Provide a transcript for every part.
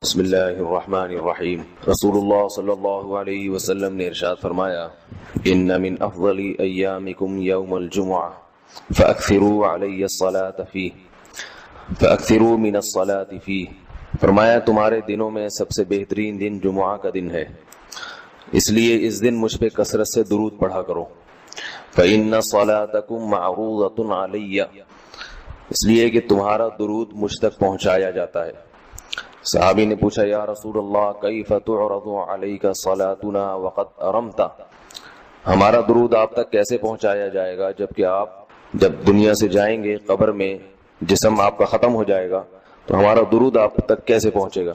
بسم اللہ الرحمن الرحیم۔ رسول اللہ صلی اللہ علیہ وسلم نے ارشاد فرمایا، ان من افضل ایامکم یوم الجمعہ فاکثروا علی الصلاة فیہ فاکثروا من الصلاة فیہ۔ فرمایا تمہارے دنوں میں سب سے بہترین دن جمعہ کا دن ہے، اس لیے اس دن مجھ پہ کثرت سے درود پڑھا کرو۔ فإن صلاتکم معروضۃ علی، اس لیے کہ تمہارا درود مجھ تک پہنچایا جاتا ہے۔ صحابی نے پوچھا، یا رسول اللہ کیف تعرض علیک صلاتنا وقد ارمت، ہمارا درود آپ تک کیسے پہنچایا جائے گا جبکہ آپ جب دنیا سے جائیں گے، قبر میں جسم آپ کا ختم ہو جائے گا، تو ہمارا درود آپ تک کیسے پہنچے گا؟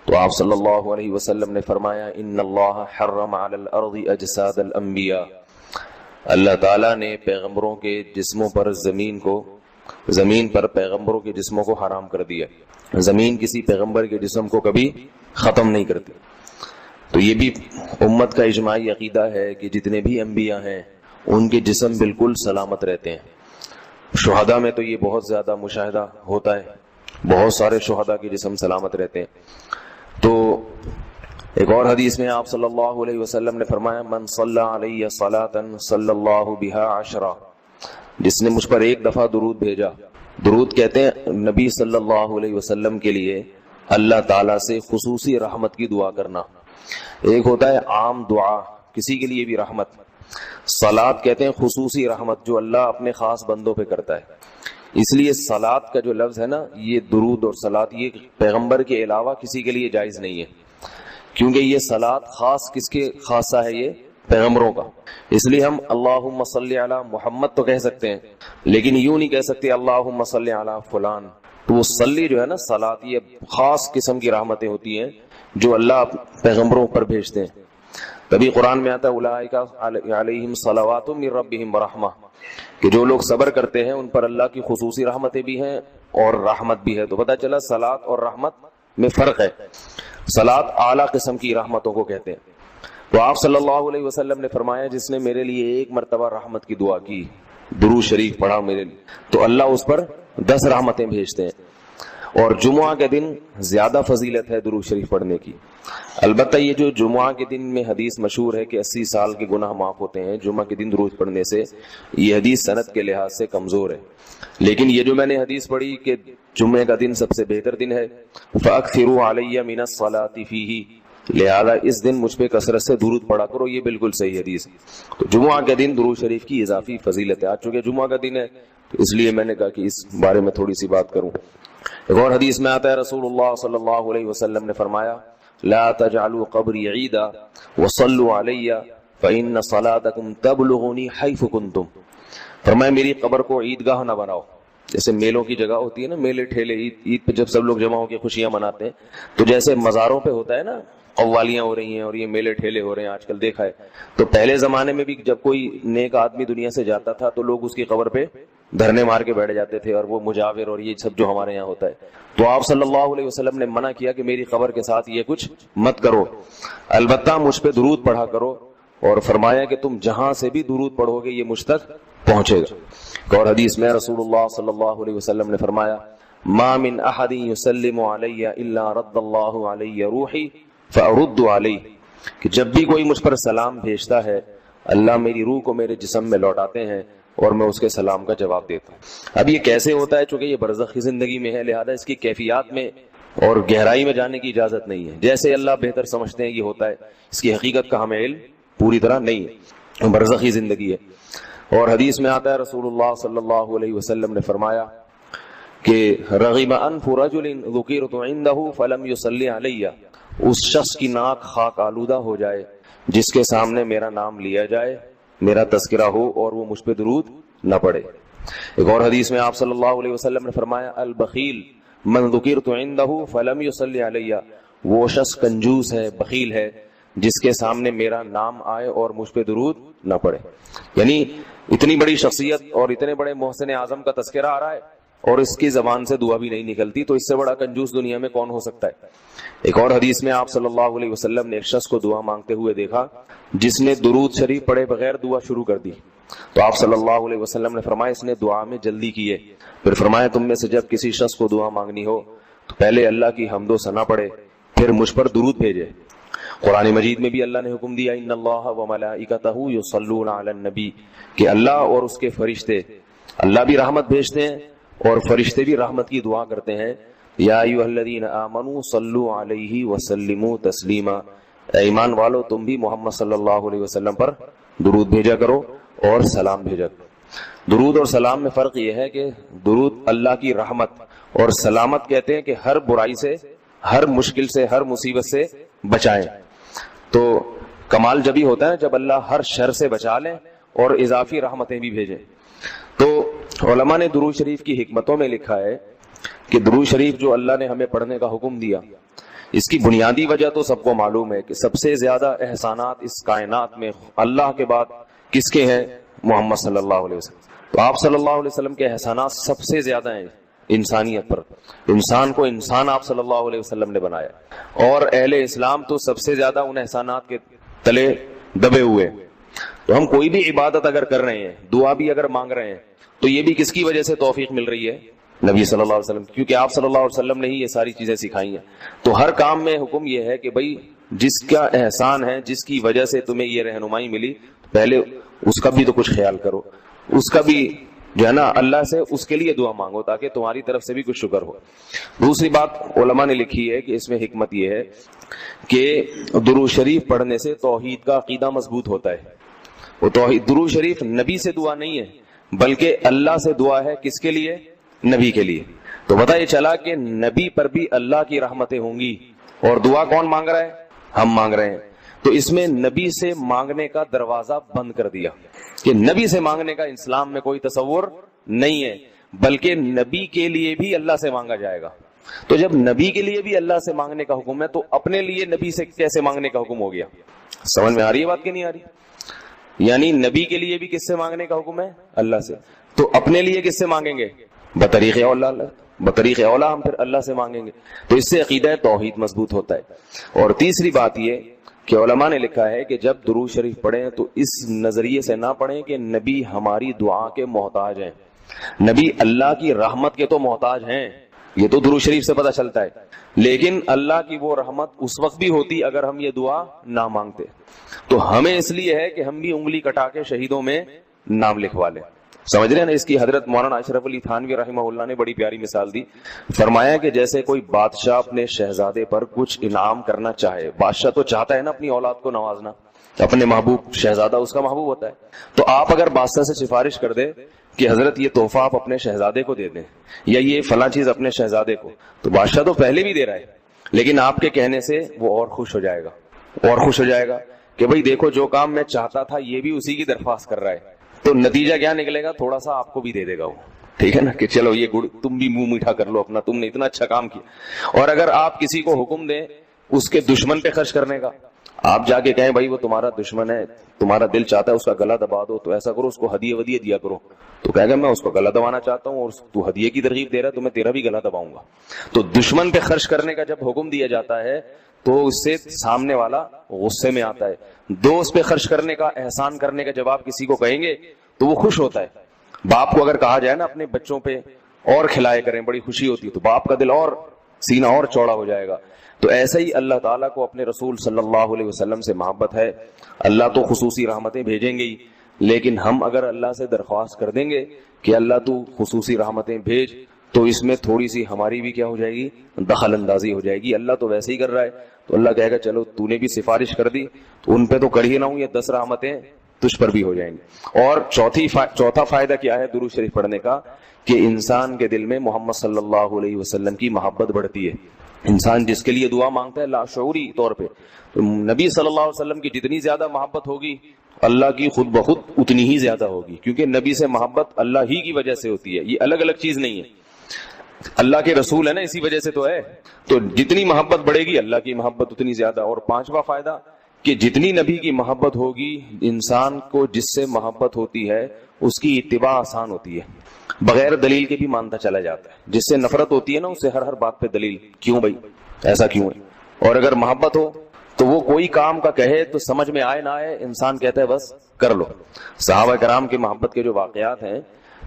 تو آپ صلی اللہ علیہ وسلم نے فرمایا، ان اللہ حرم علی الارض اجساد الانبیاء، اللہ تعالیٰ نے پیغمبروں کے جسموں پر زمین پر پیغمبروں کے جسموں کو حرام کر دیا۔ زمین کسی پیغمبر کے جسم کو کبھی ختم نہیں کرتی۔ تو یہ بھی امت کا اجماعی عقیدہ ہے کہ جتنے بھی انبیاء ہیں ان کے جسم بالکل سلامت رہتے ہیں۔ شہداء میں تو یہ بہت زیادہ مشاہدہ ہوتا ہے، بہت سارے شہداء کے جسم سلامت رہتے ہیں۔ تو ایک اور حدیث میں آپ صلی اللہ علیہ وسلم نے فرمایا، من صلی علیہ صلاۃ صلی اللہ بہا عشرہ، جس نے مجھ پر ایک دفعہ درود بھیجا۔ درود کہتے ہیں نبی صلی اللہ علیہ وسلم کے لیے اللہ تعالیٰ سے خصوصی رحمت کی دعا کرنا۔ ایک ہوتا ہے عام دعا، کسی کے لیے بھی رحمت۔ صلاۃ کہتے ہیں خصوصی رحمت جو اللہ اپنے خاص بندوں پہ کرتا ہے۔ اس لیے صلاۃ کا جو لفظ ہے نا، یہ درود اور صلاۃ یہ پیغمبر کے علاوہ کسی کے لیے جائز نہیں ہے، کیونکہ یہ صلاۃ خاص کس کے خاصہ ہے؟ یہ پیغمبروں کا۔ اس لیے ہم اللہم صلی علی محمد تو کہہ سکتے ہیں، لیکن یوں نہیں کہہ سکتے اللہم صلی علی فلان۔ تو وہ صلی جو ہے نا، صلاۃ، یہ خاص قسم کی رحمتیں ہوتی ہیں جو اللہ پیغمبروں پر بھیجتے ہیں۔ تبھی قرآن میں آتا ہے اولئک علیہم صلوات من ربہم ورحمہ، کہ جو لوگ صبر کرتے ہیں ان پر اللہ کی خصوصی رحمتیں بھی ہیں اور رحمت بھی ہے۔ تو پتہ چلا صلاۃ اور رحمت میں فرق ہے۔ صلاۃ اعلیٰ قسم کی رحمتوں کو کہتے ہیں۔ تو آپ صلی اللہ علیہ وسلم نے فرمایا، جس نے میرے لیے ایک مرتبہ رحمت کی دعا کی، درود شریف پڑھا میرے لیے، تو اللہ اس پر 10 رحمتیں بھیجتے ہیں۔ اور جمعہ کے دن زیادہ فضیلت ہے درود شریف پڑھنے کی۔ البتہ یہ جو جمعہ کے دن میں حدیث مشہور ہے کہ 80 سال کے گناہ معاف ہوتے ہیں جمعہ کے دن درود پڑھنے سے، یہ حدیث سند کے لحاظ سے کمزور ہے۔ لیکن یہ جو میں نے حدیث پڑھی کہ جمعہ کا دن سب سے بہتر دن ہے، فَأَكْثِرُوا عَلَيَّ مِنَ الصَّلَاةِ فِيهِ، لہذا اس دن مجھ پہ کثرت سے درود پڑھا کرو، یہ بالکل صحیح حدیث ہے۔ تو جمعہ کے دن درود شریف کی اضافی فضیلت ہے۔ آج چونکہ جمعہ کا دن ہے تو اس لیے میں نے کہا کہ اس بارے میں تھوڑی سی بات کروں۔ ایک اور حدیث میں آتا ہے، رسول اللہ صلی اللہ علیہ وسلم نے فرمایا، لا تجعلوا قبری عیدا وصلوا علی فإن صلاتکم تبلغنی حیث کنتم۔ فرمایا میری قبر کو عیدگاہ نہ بناؤ، جیسے میلوں کی جگہ ہوتی ہے نا، میلے ٹھیلے، عید پہ جب سب لوگ جمع ہو کے خوشیاں مناتے ہیں، تو جیسے مزاروں پہ ہوتا ہے نا، قوالیاں ہو رہی ہیں اور یہ میلے ٹھیلے ہو رہے ہیں آج کل دیکھا ہے، تو پہلے زمانے میں بھی جب کوئی نیک آدمی دنیا سے جاتا تھا تو لوگ اس کی قبر پہ دھرنے مار کے بیٹھ جاتے تھے، اور وہ مجاور اور یہ سب جو ہمارے یہاں ہوتا ہے۔ تو آپ صلی اللہ علیہ وسلم نے منع کیا کہ میری قبر کے ساتھ یہ کچھ مت کرو، البتہ مجھ پہ درود پڑھا کرو، اور فرمایا کہ تم جہاں سے بھی درود پڑھو گے یہ مجھ تک پہنچے گا۔ ایک اور حدیث میں رسول اللہ صلی اللہ علیہ وسلم نے فرمایا، ما من احد یسلم علی الا رد اللہ علی روحی فأرد علیہ، کہ جب بھی کوئی مجھ پر سلام بھیجتا ہے اللہ میری روح کو میرے جسم میں لوٹاتے ہیں اور میں اس کے سلام کا جواب دیتا ہوں۔ اب یہ کیسے ہوتا ہے؟ چونکہ یہ برزخی زندگی میں ہے، لہذا اس کی کیفیات میں اور گہرائی میں جانے کی اجازت نہیں ہے۔ جیسے اللہ بہتر سمجھتے ہیں یہ ہوتا ہے، اس کی حقیقت کا ہمیں علم پوری طرح نہیں ہے، برزخی زندگی ہے۔ اور حدیث میں آتا ہے رسول اللہ صلی اللہ علیہ وسلم نے فرمایا کہ رغم انف رجل ذکرت عنده فلم يصلی علی، اس شخص کی ناک خاک آلودہ ہو جائے جس کے سامنے میرا نام لیا جائے، میرا تذکرہ ہو اور وہ مجھ پہ درود نہ پڑے۔ ایک اور حدیث میں آپ صلی اللہ علیہ وسلم نے فرمایا، البخیل من ذکرت عنده فلم يصلی علی، وہ شخص کنجوس ہے، بخیل ہے جس کے سامنے میرا نام آئے اور مجھ پہ درود نہ پڑے۔ یعنی اتنی بڑی شخصیت اور اتنے بڑے محسن اعظم کا تذکرہ آ رہا ہے اور اس کی زبان سے دعا بھی نہیں نکلتی، تو اس سے بڑا کنجوس دنیا میں کون ہو سکتا ہے؟ ایک اور حدیث میں آپ صلی اللہ علیہ وسلم نے ایک شخص کو دعا مانگتے ہوئے دیکھا جس نے درود شریف پڑھے بغیر دعا شروع کر دی، تو آپ صلی اللہ علیہ وسلم نے فرمایا اس نے دعا میں جلدی کی ہے۔ پھر فرمایا تم میں سے جب کسی شخص کو دعا مانگنی ہو تو پہلے اللہ کی حمد و ثنا پڑھے، پھر مجھ پر درود بھیجے۔ قرآن مجید میں بھی اللہ نے حکم دیا ان اللہ و ملائکتہ یصلون علی النبی، کہ اللہ اور اس کے فرشتے، اللہ بھی رحمت بھیجتے ہیں اور فرشتے بھی رحمت کی دعا کرتے ہیں۔ یا ایھا الذین آمنوا صلوا علیہ وسلموا تسلیما، اے ایمان والو تم بھی محمد صلی اللہ علیہ وسلم پر درود بھیجا کرو اور سلام بھیجا کرو۔ درود اور سلام میں فرق یہ ہے کہ درود اللہ کی رحمت اور سلامت کہتے ہیں کہ ہر برائی سے، ہر مشکل سے، ہر مصیبت سے بچائیں۔ تو کمال جبھی ہوتا ہے جب اللہ ہر شر سے بچا لیں اور اضافی رحمتیں بھی بھیجیں۔ تو علماء نے درود شریف کی حکمتوں میں لکھا ہے کہ درود شریف جو اللہ نے ہمیں پڑھنے کا حکم دیا، اس کی بنیادی وجہ تو سب کو معلوم ہے کہ سب سے زیادہ احسانات اس کائنات میں اللہ کے بعد کس کے ہیں؟ محمد صلی اللہ علیہ وسلم۔ تو آپ صلی اللہ علیہ وسلم کے احسانات سب سے زیادہ ہیں انسانیت پر، انسان کو انسان آپ صلی اللہ علیہ وسلم نے بنایا، اور اہل اسلام تو سب سے زیادہ ان احسانات کے تلے دبے ہوئے۔ تو ہم کوئی بھی عبادت اگر کر رہے ہیں، دعا بھی اگر مانگ رہے ہیں، تو یہ بھی کس کی وجہ سے توفیق مل رہی ہے؟ نبی صلی اللہ علیہ وسلم، کیونکہ آپ صلی اللہ علیہ وسلم نے ہی یہ ساری چیزیں سکھائی ہیں۔ تو ہر کام میں حکم یہ ہے کہ بھائی جس کا احسان ہے، جس کی وجہ سے تمہیں یہ رہنمائی ملی، پہلے اس کا بھی تو کچھ خیال کرو، اس کا بھی جو ہے نا اللہ سے اس کے لیے دعا مانگو تاکہ تمہاری طرف سے بھی کچھ شکر ہو۔ دوسری بات علماء نے لکھی ہے کہ اس میں حکمت یہ ہے کہ درود شریف پڑھنے سے توحید کا عقیدہ مضبوط ہوتا ہے۔ وہ توحید، درود شریف نبی سے دعا نہیں ہے بلکہ اللہ سے دعا ہے، کس کے لیے؟ نبی کے لیے۔ تو پتہ یہ چلا کہ نبی پر بھی اللہ کی رحمتیں ہوں گی، اور دعا کون مانگ رہا ہے؟ ہم مانگ رہے ہیں۔ تو اس میں نبی سے مانگنے کا دروازہ بند کر دیا کہ نبی سے مانگنے کا اسلام میں کوئی تصور نہیں ہے، بلکہ نبی کے لیے بھی اللہ سے مانگا جائے گا۔ تو جب نبی کے لیے بھی اللہ سے مانگنے کا حکم ہے تو اپنے لیے نبی سے کیسے مانگنے کا حکم ہو گیا؟ سمجھ میں آ رہی ہے بات کہ نہیں آ رہی؟ یعنی نبی کے لیے بھی کس سے مانگنے کا حکم ہے؟ اللہ سے۔ تو اپنے لیے کس سے مانگیں گے؟ بطریق اولا ہم پھر اللہ سے مانگیں گے۔ تو اس سے عقیدہ توحید مضبوط ہوتا ہے۔ اور تیسری بات یہ کہ علماء نے لکھا ہے کہ جب درود شریف پڑھیں تو اس نظریے سے نہ پڑھیں کہ نبی ہماری دعا کے محتاج ہیں، نبی اللہ کی رحمت کے تو محتاج ہیں، یہ تو درود شریف سے پتہ چلتا ہے، لیکن اللہ کی وہ رحمت اس وقت بھی ہوتی اگر ہم یہ دعا نہ مانگتے۔ تو ہمیں اس لیے ہے کہ ہم بھی انگلی کٹا کے شہیدوں میں نام لکھوا لیں۔ سمجھ رہے ہیں نا؟ اس کی حضرت مولانا اشرف علی تھانوی رحمہ اللہ نے بڑی پیاری مثال دی۔ فرمایا کہ جیسے کوئی بادشاہ اپنے شہزادے پر کچھ انعام کرنا چاہے، بادشاہ تو چاہتا ہے نا اپنی اولاد کو نوازنا، اپنے محبوب، شہزادہ اس کا محبوب ہوتا ہے۔ تو آپ اگر بادشاہ سے سفارش کر دیں کہ حضرت یہ تحفہ آپ اپنے شہزادے کو دے دیں، یا یہ فلاں چیز اپنے شہزادے کو، تو بادشاہ تو پہلے بھی دے رہا ہے، لیکن آپ کے کہنے سے وہ اور خوش ہو جائے گا کہ بھائی دیکھو جو کام میں چاہتا تھا یہ بھی اسی کی درخواست کر رہا ہے۔ تو نتیجہ کیا نکلے گا؟ تھوڑا سا آپ کو بھی دے دے گا وہ، ٹھیک ہے نا، کہ چلو یہ گڑ تم بھی منہ میٹھا کر لو اپنا، تم نے اتنا اچھا کام کیا۔ اور اگر آپ کسی کو حکم دیں اس کے دشمن پہ خرچ کرنے کا، آپ جا کے کہیں بھائی وہ تمہارا دشمن ہے، تمہارا دل چاہتا ہے اس کا گلا دبا دو، تو ایسا کرو اس کو ہدیے ودیے دیا کرو، تو کہے گا میں اس کو گلا دبانا چاہتا ہوں اور تو ہدیے کی ترغیب دے رہا ہے تو میں تیرا بھی گلا دباؤں گا۔ تو دشمن پہ خرچ کرنے کا جب حکم دیا جاتا ہے تو اس سے سامنے والا غصے میں آتا ہے۔ دوست پہ خرچ کرنے کا، احسان کرنے کا جب آپ کسی کو کہیں گے تو وہ خوش ہوتا ہے۔ باپ کو اگر کہا جائے نا اپنے بچوں پہ اور کھلائے کریں، بڑی خوشی ہوتی ہے، تو باپ کا دل اور سینہ اور چوڑا ہو جائے گا۔ تو ایسا ہی اللہ تعالیٰ کو اپنے رسول صلی اللہ علیہ وسلم سے محبت ہے۔ اللہ تو خصوصی رحمتیں بھیجیں گے ہی، لیکن ہم اگر اللہ سے درخواست کر دیں گے کہ اللہ تو خصوصی رحمتیں بھیج، تو اس میں تھوڑی سی ہماری بھی کیا ہو جائے گی؟ دخل اندازی ہو جائے گی۔ اللہ تو ویسے ہی کر رہا ہے، تو اللہ کہے گا چلو تو نے بھی سفارش کر دی تو ان پہ تو کر ہی نہ ہوں، یہ 10 رحمتیں تجھ پر بھی ہو جائیں گی۔ اور چوتھا فائدہ کیا ہے درود شریف پڑھنے کا؟ کہ انسان کے دل میں محمد صلی اللہ علیہ وسلم کی محبت بڑھتی ہے۔ انسان جس کے لیے دعا مانگتا ہے لاشعوری طور پہ، تو نبی صلی اللہ علیہ وسلم کی جتنی زیادہ محبت ہوگی اللہ کی خود بخود اتنی ہی زیادہ ہوگی، کیونکہ نبی سے محبت اللہ ہی کی وجہ سے ہوتی ہے، یہ الگ الگ چیز نہیں ہے۔ اللہ کے رسول ہے نا، اسی وجہ سے تو ہے۔ تو جتنی محبت بڑھے گی اللہ کی محبت اتنی زیادہ۔ اور پانچواں فائدہ کہ جتنی نبی کی محبت ہوگی، انسان کو جس سے محبت ہوتی ہے اس کی اتباع آسان ہوتی ہے، بغیر دلیل کے بھی مانتا چلا جاتا ہے۔ جس سے نفرت ہوتی ہے نا اسے ہر بات پہ دلیل، کیوں بھائی ایسا کیوں ہے؟ اور اگر محبت ہو تو وہ کوئی کام کا کہے تو سمجھ میں آئے نہ آئے انسان کہتا ہے بس کر لو۔ صحابہ کرام کی محبت کے جو واقعات ہیں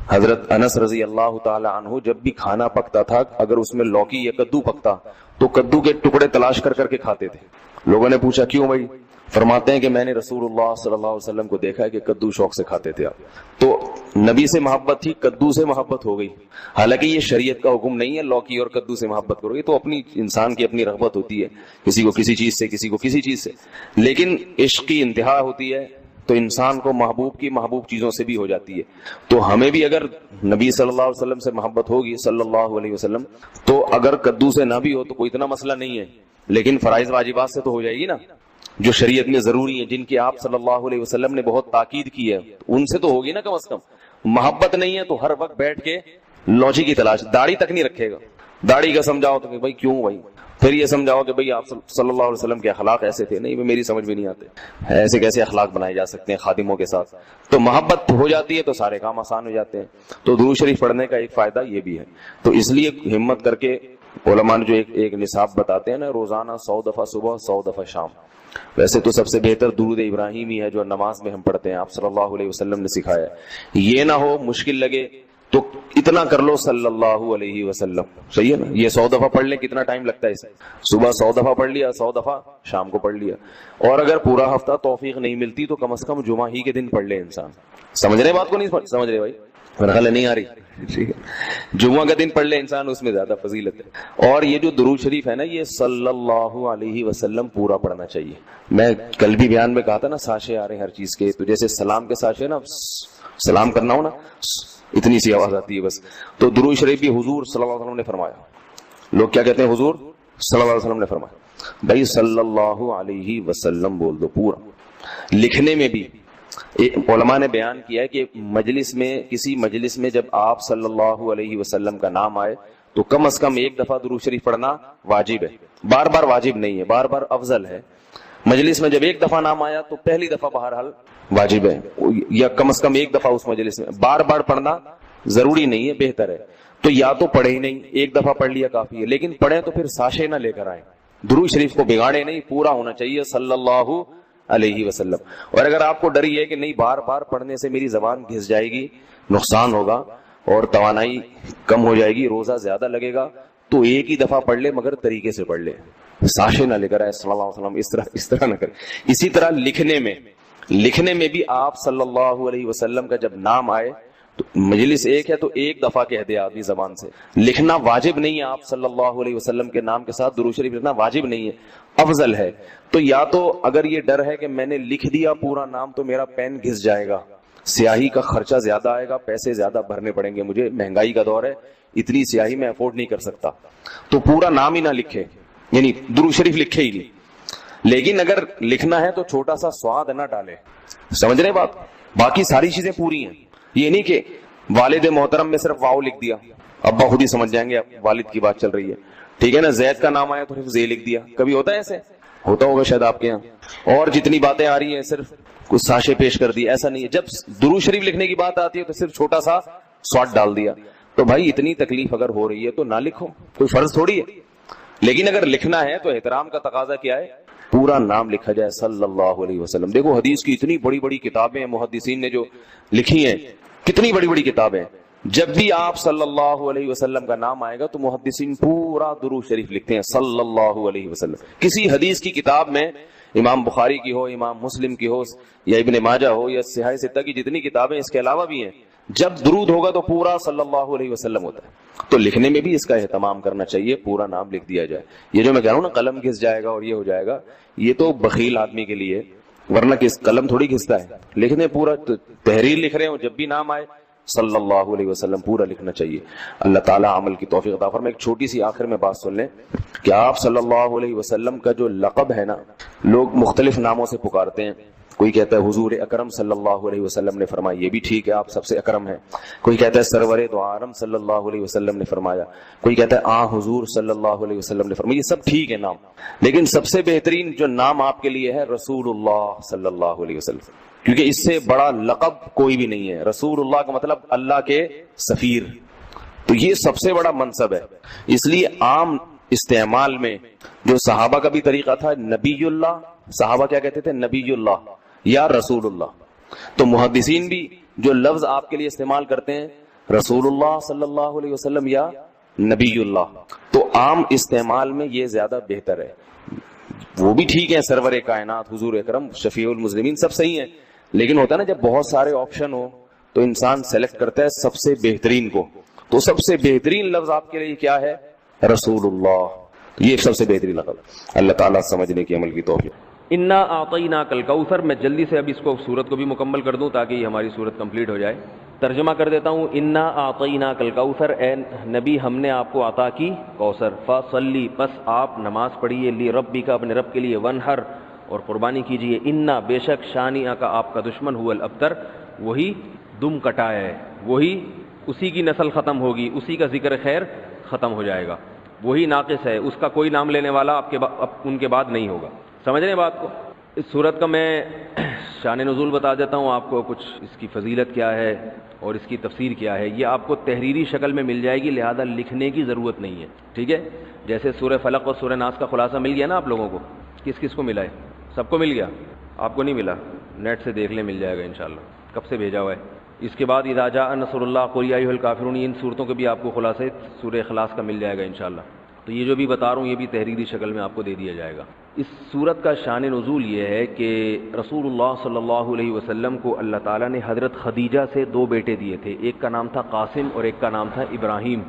حضرت انس رضی اللہ تعالی عنہ جب بھی کھانا پکتا تھا اگر اس میں لوکی یا کدو پکتا تو کدو کے ٹکڑے تلاش کر کر کے کھاتے تھے. لوگوں نے پوچھا کیوں بھائی؟ فرماتے ہیں کہ میں نے رسول اللہ صلی اللہ علیہ وسلم کو دیکھا ہے کہ کدو شوق سے کھاتے تھے آپ. تو نبی سے محبت تھی, کدو سے محبت ہو گئی. حالانکہ یہ شریعت کا حکم نہیں ہے لوکی اور کدو سے محبت کرو, یہ تو اپنی انسان کی اپنی رغبت ہوتی ہے, کسی کو کسی چیز سے, کسی کو کسی چیز سے. لیکن عشق کی انتہا ہوتی ہے تو انسان کو محبوب کی محبوب چیزوں سے بھی ہو جاتی ہے. تو ہمیں بھی اگر نبی صلی اللہ علیہ وسلم سے محبت ہوگی صلی اللہ علیہ وسلم, تو اگر کدو سے نہ بھی ہو تو کوئی اتنا مسئلہ نہیں ہے, لیکن فرائض واجبات سے تو ہو جائے گی نا, جو شریعت میں ضروری ہیں, جن کی آپ صلی اللہ علیہ وسلم نے بہت تاکید کی ہے, ان سے تو ہوگی نا کم از کم. محبت نہیں ہے تو ہر وقت بیٹھ کے لوچی کی تلاش, داڑھی تک نہیں رکھے گا. داڑھی کا سمجھاؤ تو کہ بھائی کیوں بھائی, پھر یہ سمجھاؤ کہ بھئی آپ صلی اللہ علیہ وسلم کے اخلاق ایسے تھے, نہیں میری سمجھ بھی نہیں آتے, ایسے کیسے اخلاق بنائے جا سکتے ہیں خادموں کے ساتھ. تو محبت ہو جاتی ہے تو سارے کام آسان ہو جاتے ہیں. تو درود شریف پڑھنے کا ایک فائدہ یہ بھی ہے. تو اس لیے ہمت کر کے علماء نے جو ایک نصاب بتاتے ہیں نا, روزانہ 100 دفعہ صبح 100 دفعہ شام. ویسے تو سب سے بہتر درود ابراہیمی ہے جو نماز میں ہم پڑھتے ہیں, آپ صلی اللہ علیہ وسلم نے سکھایا ہے. یہ نہ ہو مشکل لگے تو اتنا کر لو صلی اللہ علیہ وسلم, صحیح ہے نا. یہ 100 دفعہ پڑھ لیں, کتنا ٹائم لگتا ہے اسے, صبح 100 دفعہ پڑھ لیا, 100 دفعہ شام کو پڑھ لیا. اور اگر پورا ہفتہ توفیق نہیں ملتی تو کم از کم جمعہ ہی کے دن پڑھ لے انسان. سمجھ رہے بات کو نہیں سمجھ رہے بھائی, مرحلہ نہیں آ رہی, ٹھیک ہے. جمعہ کا دن پڑھ لے انسان, اس میں زیادہ فضیلت ہے. اور یہ جو درود شریف ہے نا, یہ صلی اللہ علیہ وسلم پورا پڑھنا چاہیے. میں کل بھی بیان میں کہا تھا نا, ساشے آ رہے ہیں ہر چیز کے, تو جیسے سلام کے ساشے نا, سلام کرنا ہو نا اتنی سی آواز آتی ہے بس. تو درود شریف بھی حضور صلی اللہ علیہ وسلم نے فرمایا. لوگ کیا کہتے ہیں, حضور صلی اللہ علیہ وسلم نے فرمایا. بھائی صلی اللہ علیہ وسلم بول دو پورا. لکھنے میں بھی علماء نے بیان کیا ہے کہ مجلس میں, کسی مجلس میں جب آپ صلی اللہ علیہ وسلم کا نام آئے تو کم از کم ایک دفعہ درود شریف پڑھنا واجب ہے. بار بار واجب نہیں ہے, بار بار افضل ہے. مجلس میں جب ایک دفعہ نام آیا تو پہلی دفعہ بہرحال واجب ہے, یا کم از کم ایک دفعہ اس مجلس میں. بار بار پڑھنا ضروری نہیں ہے, بہتر ہے. تو یا تو پڑھے ہی نہیں, ایک دفعہ پڑھ لیا کافی ہے, لیکن پڑھیں تو پھر ساشے نہ لے کر آئیں. درود شریف کو بگاڑے نہیں, پورا ہونا چاہیے صلی اللہ علیہ وسلم. اور اگر آپ کو ڈر یہ ہے کہ نہیں بار بار پڑھنے سے میری زبان گھس جائے گی, نقصان ہوگا اور توانائی کم ہو جائے گی, روزہ زیادہ لگے گا, تو ایک ہی دفعہ پڑھ لے مگر طریقے سے پڑھ لے, ساشے نہ لے کر آئے صلی اللہ علیہ وسلم, اس طرح نہ کرے. اسی طرح لکھنے میں بھی آپ صلی اللہ علیہ وسلم کا جب نام آئے تو مجلس ایک ہے تو ایک دفعہ کہہ دے آدمی زبان سے. لکھنا واجب نہیں ہے, آپ صلی اللہ علیہ وسلم کے نام کے ساتھ درود شریف لکھنا واجب نہیں ہے, افضل ہے. تو یا تو اگر یہ ڈر ہے کہ میں نے لکھ دیا پورا نام تو میرا پین گھس جائے گا, سیاہی کا خرچہ زیادہ آئے گا, پیسے زیادہ بھرنے پڑیں گے مجھے, مہنگائی کا دور ہے, اتنی سیاہی میں افورڈ نہیں کر سکتا, تو پورا نام ہی نہ لکھے, یعنی درود شریف لکھے ہی نہیں. لیکن اگر لکھنا ہے تو چھوٹا سا سواد نہ ڈالے, سمجھ رہے بات. باقی ساری چیزیں پوری ہیں. یہ نہیں کہ والد محترم میں صرف واو لکھ دیا, ابا خود ہی سمجھ جائیں گے والد کی بات چل رہی ہے, ٹھیک ہے نا. زید کا نام آیا تو صرف زے لکھ دیا, کبھی ہوتا ہے ایسے, ہوتا ہوگا شاید آپ کے یہاں. اور جتنی باتیں آ رہی ہیں صرف کچھ ساشے پیش کر دی, ایسا نہیں ہے. جب درود شریف لکھنے کی بات آتی ہے تو صرف چھوٹا سا سواد ڈال دیا. تو بھائی اتنی تکلیف اگر ہو رہی ہے تو نہ لکھو, کوئی فرض تھوڑی ہے. لیکن اگر لکھنا ہے تو احترام کا تقاضا کیا ہے, پورا نام لکھا جائے صلی اللہ علیہ وسلم. دیکھو حدیث کی اتنی بڑی بڑی کتابیں محدثین نے جو لکھی ہیں, کتنی بڑی بڑی کتابیں. جب بھی آپ صلی اللہ علیہ وسلم کا نام آئے گا تو محدثین پورا درود شریف لکھتے ہیں صلی اللہ علیہ وسلم. کسی حدیث کی کتاب میں, امام بخاری کی ہو, امام مسلم کی ہو, یا ابن ماجہ ہو, یا صحیح ستہ کی جتنی کتابیں اس کے علاوہ بھی ہیں, جب درود ہوگا تو پورا صلی اللہ علیہ وسلم ہوتا ہے. تو لکھنے میں بھی اس کا اہتمام کرنا چاہیے, پورا نام لکھ دیا جائے. یہ جو میں کہہ رہا ہوں نا قلم گھس جائے گا اور یہ ہو جائے گا, یہ تو بخیل آدمی کے لیے, ورنہ کس قلم تھوڑی گھستا ہے. لکھنے پورا تحریر لکھ رہے ہو, جب بھی نام آئے صلی اللہ علیہ وسلم پورا لکھنا چاہیے. اللہ تعالیٰ عمل کی توفیق عطا فرمائے. ایک چھوٹی سی آخر میں بات سن لیں کہ آپ صلی اللہ علیہ وسلم کا جو لقب ہے نا, لوگ مختلف ناموں سے پکارتے ہیں. کوئی کہتا ہے حضور اکرم صلی اللہ علیہ وسلم نے فرمایا, یہ بھی ٹھیک ہے, آپ سب سے اکرم ہیں. کوئی کہتا ہے سرور دو عالم صلی اللہ علیہ وسلم نے فرمایا. کوئی کہتا ہے آ حضور صلی اللہ علیہ وسلم نے فرمایا. یہ سب ٹھیک ہے نام, لیکن سب سے بہترین جو نام آپ کے لیے ہے رسول اللہ صلی اللہ علیہ وسلم, کیونکہ اس سے بڑا لقب کوئی بھی نہیں ہے. رسول اللہ کا مطلب اللہ کے سفیر, تو یہ سب سے بڑا منصب ہے. اس لیے عام استعمال میں جو صحابہ کا بھی طریقہ تھا, نبی اللہ, صحابہ کیا کہتے تھے, نبی اللہ یا رسول اللہ. تو محدثین بھی جو لفظ آپ کے لیے استعمال کرتے ہیں رسول اللہ صلی اللہ علیہ وسلم یا نبی اللہ. تو عام استعمال میں یہ زیادہ بہتر ہے. وہ بھی ٹھیک ہے، سرور کائنات، حضور اکرم، شفیع المذنبین، سب صحیح ہیں، لیکن ہوتا ہے نا جب بہت سارے آپشن ہو تو انسان سلیکٹ کرتا ہے سب سے بہترین کو. تو سب سے بہترین لفظ آپ کے لیے کیا ہے؟ رسول اللہ. یہ سب سے بہترین لفظ. اللہ تعالیٰ سمجھنے کی عمل کی توفیق. انا اعطیناک الکوثر. میں جلدی سے اب اس کو سورت کو بھی مکمل کر دوں تاکہ یہ ہماری سورت کمپلیٹ ہو جائے. ترجمہ کر دیتا ہوں. انا اعطیناک الکوثر، اے نبی ہم نے آپ کو عطا کی کوثر. فصلی، بس آپ نماز پڑھیے، لی ربک، اپنے رب کے لیے، ونحر، اور قربانی کیجیے. انا، بے شک، شانئ کا، آپ کا دشمن، هو الابتر، وہی دم کٹا ہے، وہی اسی کی نسل ختم ہوگی، اسی کا ذکر خیر ختم ہو جائے گا، وہی ناقص ہے، اس کا کوئی نام لینے والا ان کے بعد نہیں ہوگا. سمجھ رہے ہیں بات کو؟ اس صورت کا میں شان نزول بتا دیتا ہوں آپ کو، کچھ اس کی فضیلت کیا ہے اور اس کی تفسیر کیا ہے. یہ آپ کو تحریری شکل میں مل جائے گی، لہذا لکھنے کی ضرورت نہیں ہے. ٹھیک ہے؟ جیسے سورہ فلق اور سورہ ناس کا خلاصہ مل گیا نا آپ لوگوں کو. کس کس کو ملا ہے؟ سب کو مل گیا؟ آپ کو نہیں ملا؟ نیٹ سے دیکھ لیں، مل جائے گا انشاءاللہ. کب سے بھیجا ہوا ہے. اس کے بعد اذا جاء نصر اللہ قل یا ایھا الکافرون، ان صورتوں کے بھی آپ کو خلاصے سورہ اخلاص کا مل جائے گا انشاءاللہ. تو یہ جو بھی بتا رہا ہوں یہ بھی تحریری شکل میں آپ کو دے دیا جائے گا. اس صورت کا شان نزول یہ ہے کہ رسول اللہ صلی اللہ علیہ وسلم کو اللہ تعالیٰ نے حضرت خدیجہ سے 2 بیٹے دیے تھے. ایک کا نام تھا قاسم اور ایک کا نام تھا ابراہیم.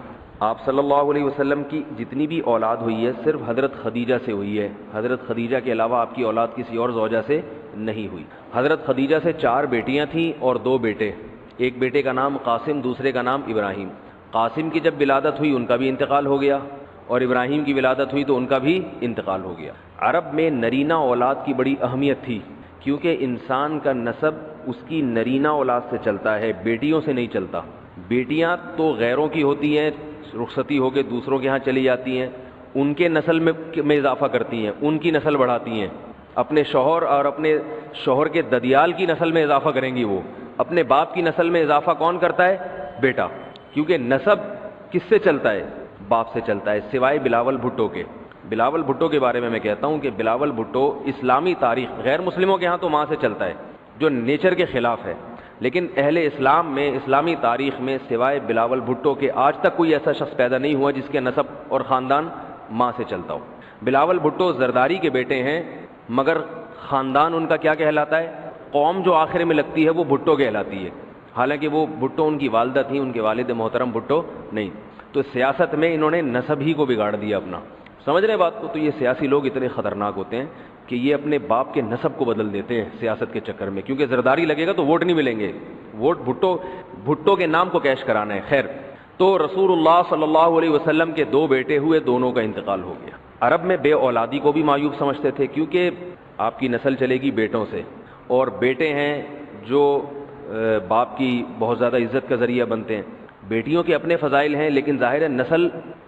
آپ صلی اللہ علیہ وسلم کی جتنی بھی اولاد ہوئی ہے صرف حضرت خدیجہ سے ہوئی ہے. حضرت خدیجہ کے علاوہ آپ کی اولاد کسی اور زوجہ سے نہیں ہوئی. حضرت خدیجہ سے 4 بیٹیاں تھیں اور 2 بیٹے. ایک بیٹے کا نام قاسم، دوسرے کا نام ابراہیم. قاسم کی جب ولادت ہوئی ان کا بھی انتقال ہو گیا، اور ابراہیم کی ولادت ہوئی تو ان کا بھی انتقال ہو گیا. عرب میں نرینہ اولاد کی بڑی اہمیت تھی، کیونکہ انسان کا نسب اس کی نرینہ اولاد سے چلتا ہے، بیٹیوں سے نہیں چلتا. بیٹیاں تو غیروں کی ہوتی ہیں، رخصتی ہو کے دوسروں کے ہاں چلی جاتی ہیں، ان کے نسل میں اضافہ کرتی ہیں، ان کی نسل بڑھاتی ہیں. اپنے شوہر اور اپنے شوہر کے ددیال کی نسل میں اضافہ کریں گی. وہ اپنے باپ کی نسل میں اضافہ کون کرتا ہے؟ بیٹا. کیونکہ نسب کس سے چلتا ہے؟ باپ سے چلتا ہے، سوائے بلاول بھٹو کے. بلاول بھٹو کے بارے میں کہتا ہوں کہ بلاول بھٹو اسلامی تاریخ، غیر مسلموں کے ہاں تو ماں سے چلتا ہے جو نیچر کے خلاف ہے، لیکن اہل اسلام میں، اسلامی تاریخ میں سوائے بلاول بھٹو کے آج تک کوئی ایسا شخص پیدا نہیں ہوا جس کے نسب اور خاندان ماں سے چلتا ہو. بلاول بھٹو زرداری کے بیٹے ہیں، مگر خاندان ان کا کیا کہلاتا ہے؟ قوم جو آخر میں لگتی ہے وہ بھٹو کہلاتی ہے، حالانکہ وہ بھٹو ان کی والدہ تھیں، ان کے والد محترم بھٹو نہیں. تو سیاست میں انہوں نے نسب ہی کو بگاڑ دیا اپنا. سمجھ رہے بات کو؟ تو یہ سیاسی لوگ اتنے خطرناک ہوتے ہیں کہ یہ اپنے باپ کے نسب کو بدل دیتے ہیں سیاست کے چکر میں، کیونکہ زرداری لگے گا تو ووٹ نہیں ملیں گے، ووٹ بھٹو کے نام کو کیش کرانا ہے. خیر، تو رسول اللہ صلی اللہ علیہ وسلم کے 2 بیٹے ہوئے، دونوں کا انتقال ہو گیا. عرب میں بے اولادی کو بھی معیوب سمجھتے تھے، کیونکہ آپ کی نسل چلے گی بیٹوں سے، اور بیٹے ہیں جو باپ کی بہت زیادہ عزت کا ذریعہ بنتے ہیں. بیٹیوں کے اپنے فضائل ہیں، لیکن ظاہر ہے نسل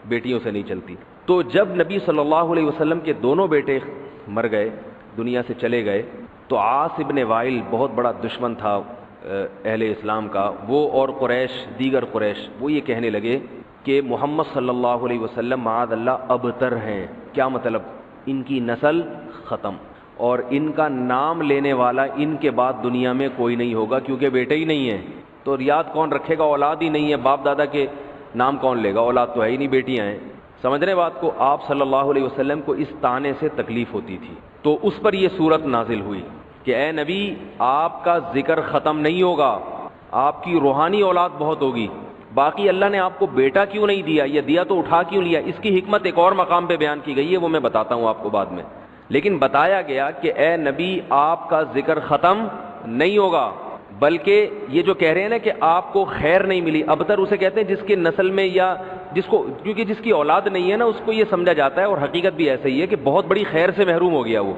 بیٹیوں سے نہیں چلتی. تو جب نبی صلی اللہ علیہ وسلم کے دونوں بیٹے مر گئے، دنیا سے چلے گئے، تو عاص ابن وائل بہت بڑا دشمن تھا اہل اسلام کا، وہ اور قریش، دیگر قریش، وہ یہ کہنے لگے کہ محمد صلی اللہ علیہ وسلم معاذ اللہ ابتر ہیں. کیا مطلب؟ ان کی نسل ختم، اور ان کا نام لینے والا ان کے بعد دنیا میں کوئی نہیں ہوگا، کیونکہ بیٹے ہی نہیں ہیں. تو ریاض کون رکھے گا؟ اولاد ہی نہیں ہے، باپ دادا کے نام کون لے گا؟ اولاد تو ہے ہی نہیں، بیٹیاں ہیں. سمجھ رہے بات کو؟ آپ صلی اللہ علیہ وسلم کو اس طعنے سے تکلیف ہوتی تھی، تو اس پر یہ صورت نازل ہوئی کہ اے نبی، آپ کا ذکر ختم نہیں ہوگا، آپ کی روحانی اولاد بہت ہوگی. باقی اللہ نے آپ کو بیٹا کیوں نہیں دیا، یہ دیا تو اٹھا کیوں لیا، اس کی حکمت ایک اور مقام پہ بیان کی گئی ہے، وہ میں بتاتا ہوں آپ کو بعد میں. لیکن بتایا گیا کہ اے نبی، آپ کا ذکر ختم نہیں ہوگا، بلکہ یہ جو کہہ رہے ہیں نا کہ آپ کو خیر نہیں ملی، ابتر اسے کہتے ہیں جس کے نسل میں یا جس کو، کیونکہ جس کی اولاد نہیں ہے نا اس کو یہ سمجھا جاتا ہے، اور حقیقت بھی ایسے ہی ہے کہ بہت بڑی خیر سے محروم ہو گیا. وہ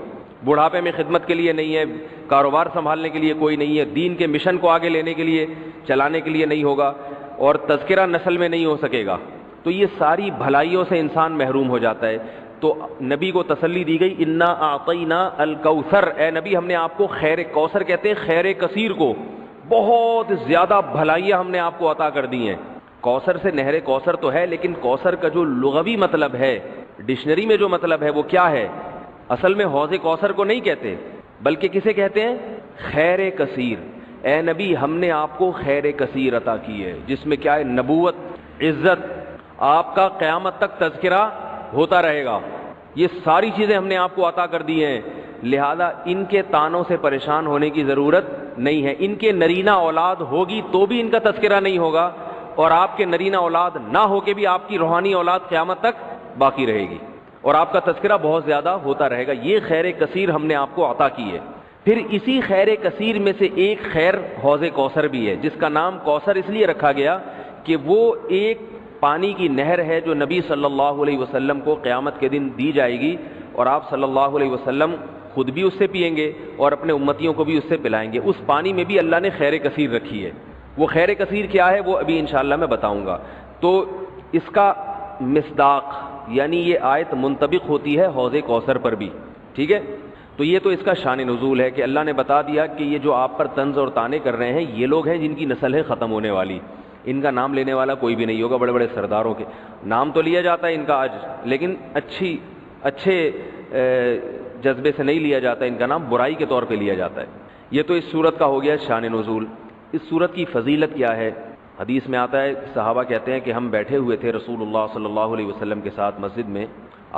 بڑھاپے میں خدمت کے لیے نہیں ہے، کاروبار سنبھالنے کے لیے کوئی نہیں ہے، دین کے مشن کو آگے لینے کے لیے، چلانے کے لیے نہیں ہوگا، اور تذکرہ نسل میں نہیں ہو سکے گا. تو یہ ساری بھلائیوں سے انسان محروم ہو جاتا ہے. تو نبی کو تسلی دی گئی، انا اعطینا الکوثر، اے نبی ہم نے آپ کو خیر، کوثر کہتے ہیں خیر کثیر کو، بہت زیادہ بھلائیاں ہم نے آپ کو عطا کر دی ہیں. کوثر سے نہر کوثر تو ہے، لیکن کوثر کا جو لغوی مطلب ہے، ڈکشنری میں جو مطلب ہے وہ کیا ہے؟ اصل میں حوض کوثر کو نہیں کہتے، بلکہ کسے کہتے ہیں؟ خیر کثیر. اے نبی ہم نے آپ کو خیر کثیر عطا کی ہے، جس میں کیا ہے؟ نبوت، عزت، آپ کا قیامت تک تذکرہ ہوتا رہے گا، یہ ساری چیزیں ہم نے آپ کو عطا کر دی ہیں، لہذا ان کے تانوں سے پریشان ہونے کی ضرورت نہیں ہے۔ ان کے نرینہ اولاد ہوگی تو بھی ان کا تذکرہ نہیں ہوگا، اور آپ کے نرینہ اولاد نہ ہو کے بھی آپ کی روحانی اولاد قیامت تک باقی رہے گی، اور آپ کا تذکرہ بہت زیادہ ہوتا رہے گا۔ یہ خیر کثیر ہم نے آپ کو عطا کی ہے۔ پھر اسی خیر کثیر میں سے ایک خیر حوض کوثر بھی ہے، جس کا نام کوثر اس لیے رکھا گیا کہ وہ ایک پانی کی نہر ہے جو نبی صلی اللہ علیہ وسلم کو قیامت کے دن دی جائے گی، اور آپ صلی اللہ علیہ وسلم خود بھی اس سے پئیں گے اور اپنے امتیوں کو بھی اس سے پلائیں گے۔ اس پانی میں بھی اللہ نے خیر کثیر رکھی ہے۔ وہ خیر کثیر کیا ہے وہ ابھی انشاءاللہ میں بتاؤں گا۔ تو اس کا مصداق یعنی یہ آیت منطبق ہوتی ہے حوض کوثر پر بھی، ٹھیک ہے؟ تو یہ تو اس کا شان نزول ہے کہ اللہ نے بتا دیا کہ یہ جو آپ پر طنز اور طعنے کر رہے ہیں یہ لوگ ہیں جن کی نسل ہے ختم ہونے والی، ان کا نام لینے والا کوئی بھی نہیں ہوگا۔ بڑے بڑے سرداروں کے نام تو لیا جاتا ہے ان کا آج، لیکن اچھے جذبے سے نہیں لیا جاتا، ان کا نام برائی کے طور پہ لیا جاتا ہے۔ یہ تو اس صورت کا ہو گیا شان نزول۔ اس صورت کی فضیلت کیا ہے؟ حدیث میں آتا ہے، صحابہ کہتے ہیں کہ ہم بیٹھے ہوئے تھے رسول اللہ صلی اللہ علیہ وسلم کے ساتھ مسجد میں،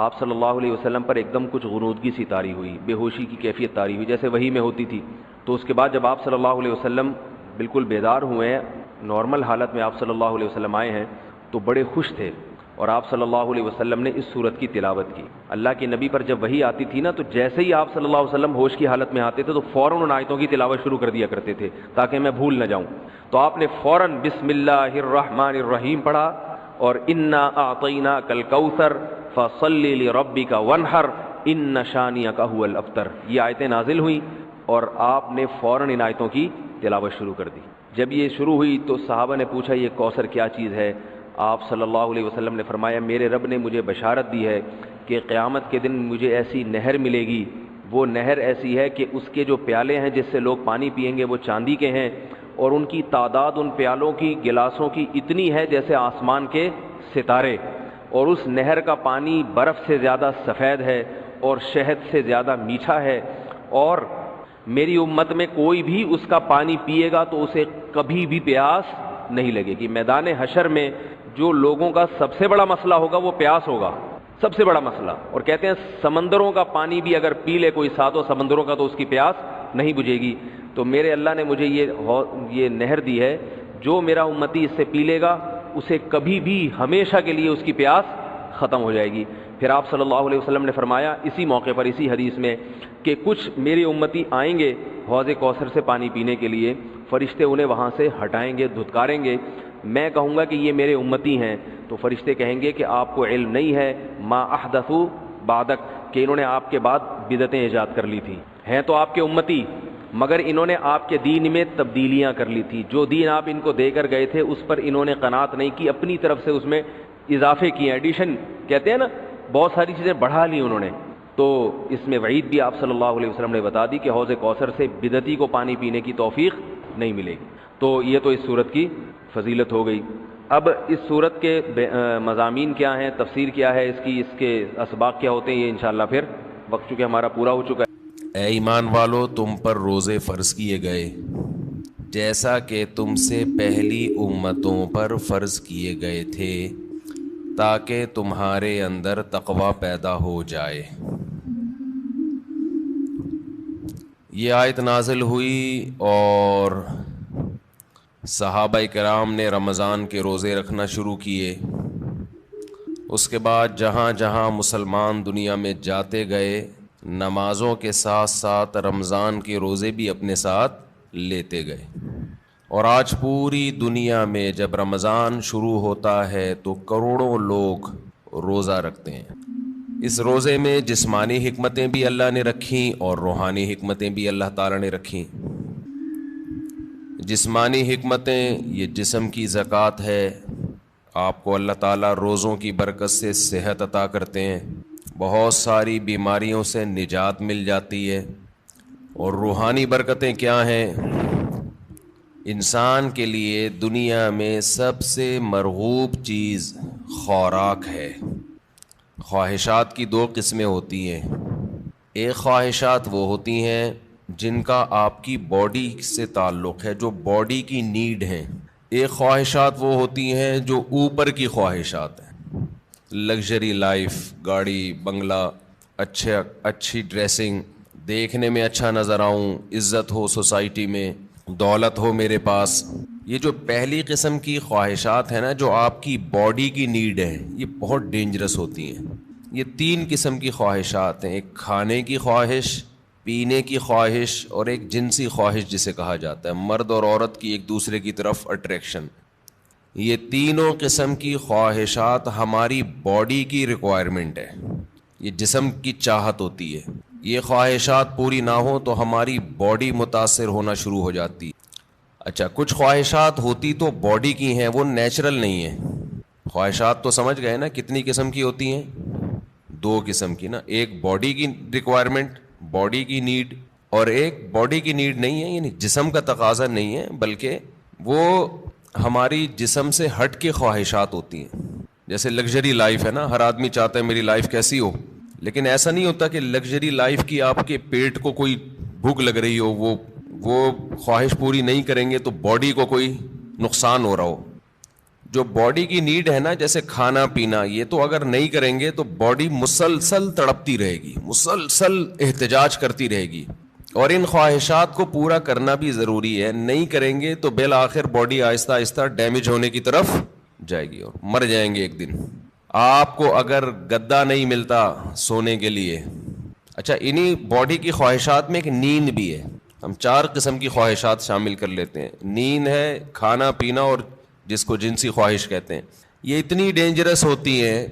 آپ صلی اللہ علیہ وسلم پر ایک دم کچھ غنودگی سی طاری ہوئی، بے ہوشی کی کیفیت طاری ہوئی جیسے وحی میں ہوتی تھی۔ تو اس کے بعد جب آپ صلی اللہ علیہ وسلم بالکل بیدار ہوئے ہیں، نارمل حالت میں آپ صلی اللہ علیہ وسلم آئے ہیں، تو بڑے خوش تھے، اور آپ صلی اللہ علیہ وسلم نے اس صورت کی تلاوت کی۔ اللہ کے نبی پر جب وحی آتی تھی نا، تو جیسے ہی آپ صلی اللہ علیہ وسلم ہوش کی حالت میں آتے تھے تو فوراً ان آیتوں کی تلاوت شروع کر دیا کرتے تھے تاکہ میں بھول نہ جاؤں۔ تو آپ نے فوراً بسم اللہ الرحمن الرحیم پڑھا، اور انا اعطیناک الکوثر فصل لربک وانحر ان شانئک هو الابتر، یہ آیتیں نازل ہوئیں اور آپ نے فوراً ان آیتوں کی تلاوت شروع کر دی۔ جب یہ شروع ہوئی تو صحابہ نے پوچھا یہ کوثر کیا چیز ہے؟ آپ صلی اللہ علیہ وسلم نے فرمایا میرے رب نے مجھے بشارت دی ہے کہ قیامت کے دن مجھے ایسی نہر ملے گی، وہ نہر ایسی ہے کہ اس کے جو پیالے ہیں جس سے لوگ پانی پئیں گے وہ چاندی کے ہیں، اور ان کی تعداد ان پیالوں کی، گلاسوں کی اتنی ہے جیسے آسمان کے ستارے، اور اس نہر کا پانی برف سے زیادہ سفید ہے اور شہد سے زیادہ میٹھا ہے، اور میری امت میں کوئی بھی اس کا پانی پیے گا تو اسے کبھی بھی پیاس نہیں لگے گی۔ میدان حشر میں جو لوگوں کا سب سے بڑا مسئلہ ہوگا وہ پیاس ہوگا، سب سے بڑا مسئلہ، اور کہتے ہیں سمندروں کا پانی بھی اگر پی لے کوئی ساتوں سمندروں کا تو اس کی پیاس نہیں بجھے گی۔ تو میرے اللہ نے مجھے یہ نہر دی ہے، جو میرا امتی اس سے پی لے گا اسے کبھی بھی ہمیشہ کے لیے اس کی پیاس ختم ہو جائے گی۔ پھر آپ صلی اللہ علیہ وسلم نے فرمایا اسی موقع پر، اسی حدیث میں، کہ کچھ میری امتی آئیں گے حوض کوثر سے پانی پینے کے لیے، فرشتے انہیں وہاں سے ہٹائیں گے، دھتکاریں گے، میں کہوں گا کہ یہ میرے امتی ہیں، تو فرشتے کہیں گے کہ آپ کو علم نہیں ہے ما احدثوا بعدک، کہ انہوں نے آپ کے بعد بدعتیں ایجاد کر لی تھی، ہیں تو آپ کے امتی مگر انہوں نے آپ کے دین میں تبدیلیاں کر لی تھی، جو دین آپ ان کو دے کر گئے تھے اس پر انہوں نے قناعت نہیں کی، اپنی طرف سے اس میں اضافے کیے، ایڈیشن کہتے ہیں نا، بہت ساری چیزیں بڑھا لی انہوں نے۔ تو اس میں وعید بھی آپ صلی اللہ علیہ وسلم نے بتا دی کہ حوض کوثر سے بدعتی کو پانی پینے کی توفیق نہیں ملے گی۔ تو یہ تو اس صورت کی فضیلت ہو گئی۔ اب اس صورت کے مضامین کیا ہیں، تفسیر کیا ہے اس کی، اس کے اسباق کیا ہوتے ہیں، یہ انشاءاللہ پھر وقت چونکہ ہمارا پورا ہو چکا ہے۔ اے ایمان والو، تم پر روزے فرض کیے گئے جیسا کہ تم سے پہلی امتوں پر فرض کیے گئے تھے، تاکہ تمہارے اندر تقوی پیدا ہو جائے۔ یہ آیت نازل ہوئی اور صحابہ کرام نے رمضان کے روزے رکھنا شروع کیے۔ اس کے بعد جہاں جہاں مسلمان دنیا میں جاتے گئے، نمازوں کے ساتھ ساتھ رمضان کے روزے بھی اپنے ساتھ لیتے گئے، اور آج پوری دنیا میں جب رمضان شروع ہوتا ہے تو کروڑوں لوگ روزہ رکھتے ہیں۔ اس روزے میں جسمانی حکمتیں بھی اللہ نے رکھیں اور روحانی حکمتیں بھی اللہ تعالیٰ نے رکھیں۔ جسمانی حکمتیں، یہ جسم کی زکوٰۃ ہے، آپ کو اللہ تعالیٰ روزوں کی برکت سے صحت عطا کرتے ہیں، بہت ساری بیماریوں سے نجات مل جاتی ہے۔ اور روحانی برکتیں کیا ہیں؟ انسان کے لیے دنیا میں سب سے مرغوب چیز خوراک ہے۔ خواہشات کی دو قسمیں ہوتی ہیں، ایک خواہشات وہ ہوتی ہیں جن کا آپ کی باڈی سے تعلق ہے, جو باڈی کی نیڈ ہیں. ایک خواہشات وہ ہوتی ہیں جو اوپر کی خواہشات ہیں, لگژری لائف, گاڑی بنگلہ, اچھی ڈریسنگ, دیکھنے میں اچھا نظر آؤں, عزت ہو سوسائٹی میں, دولت ہو میرے پاس. یہ جو پہلی قسم کی خواہشات ہیں نا, جو آپ کی باڈی کی نیڈ ہے, یہ بہت ڈینجرس ہوتی ہیں. یہ 3 قسم کی خواہشات ہیں, ایک کھانے کی خواہش, پینے کی خواہش, اور ایک جنسی خواہش جسے کہا جاتا ہے, مرد اور عورت کی ایک دوسرے کی طرف اٹریکشن. یہ تینوں قسم کی خواہشات ہماری باڈی کی ریکوائرمنٹ ہے, یہ جسم کی چاہت ہوتی ہے. یہ خواہشات پوری نہ ہو تو ہماری باڈی متاثر ہونا شروع ہو جاتی ہے. اچھا, کچھ خواہشات ہوتی تو باڈی کی ہیں, وہ نیچرل نہیں ہیں. خواہشات تو سمجھ گئے نا کتنی قسم کی ہوتی ہیں؟ 2 قسم کی نا, ایک باڈی کی ریکوائرمنٹ, باڈی کی نیڈ, اور ایک باڈی کی نیڈ نہیں ہے, یعنی جسم کا تقاضا نہیں ہے, بلکہ وہ ہماری جسم سے ہٹ کے خواہشات ہوتی ہیں. جیسے لگژری لائف ہے نا, ہر آدمی چاہتا ہے میری لائف کیسی ہو, لیکن ایسا نہیں ہوتا کہ لگژری لائف کی آپ کے پیٹ کو کوئی بھوک لگ رہی ہو, وہ خواہش پوری نہیں کریں گے تو باڈی کو کوئی نقصان ہو رہا ہو. جو باڈی کی نیڈ ہے نا, جیسے کھانا پینا, یہ تو اگر نہیں کریں گے تو باڈی مسلسل تڑپتی رہے گی, مسلسل احتجاج کرتی رہے گی, اور ان خواہشات کو پورا کرنا بھی ضروری ہے. نہیں کریں گے تو بالآخر باڈی آہستہ آہستہ ڈیمیج ہونے کی طرف جائے گی اور مر جائیں گے ایک دن. آپ کو اگر گدا نہیں ملتا سونے کے لیے, اچھا انہی باڈی کی خواہشات میں ایک نیند بھی ہے. ہم 4 قسم کی خواہشات شامل کر لیتے ہیں. نیند ہے, کھانا پینا, اور جس کو جنسی خواہش کہتے ہیں. یہ اتنی ڈینجرس ہوتی ہیں.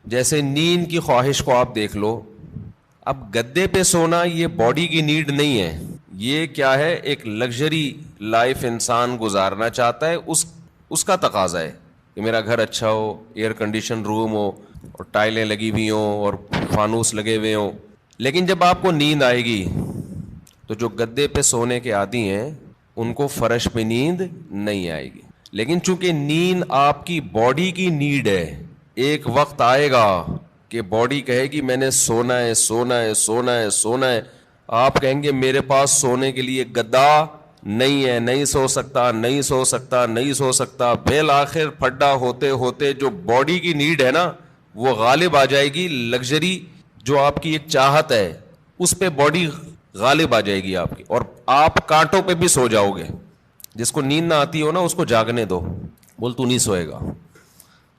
جیسے نیند کی خواہش کو آپ دیکھ لو, اب گدے پہ سونا یہ باڈی کی نیڈ نہیں ہے, یہ کیا ہے, ایک لگژری لائف انسان گزارنا چاہتا ہے, اس کا تقاضا ہے کہ میرا گھر اچھا ہو, ایئر کنڈیشن روم ہو, اور ٹائلیں لگی ہوئی ہوں, اور فانوس لگے ہوئے ہوں. لیکن جب آپ کو نیند آئے گی تو جو گدے پہ سونے کے عادی ہیں ان کو فرش پہ نیند نہیں آئے گی. لیکن چونکہ نیند آپ کی باڈی کی نیڈ ہے, ایک وقت آئے گا کہ باڈی کہے گی میں نے سونا ہے, سونا ہے, سونا ہے, سونا ہے. آپ کہیں گے میرے پاس سونے کے لیے گدا نہیں ہے, نہیں سو سکتا, نہیں سو سکتا, نہیں سو سکتا. بالآخر پھڈا ہوتے ہوتے جو باڈی کی نیڈ ہے نا وہ غالب آ جائے گی. لگژری جو آپ کی ایک چاہت ہے اس پہ باڈی غالب آ جائے گی آپ کی, اور آپ کانٹوں پہ بھی سو جاؤ گے. جس کو نیند نہ آتی ہو نا اس کو جاگنے دو, بول تو نہیں سوئے گا,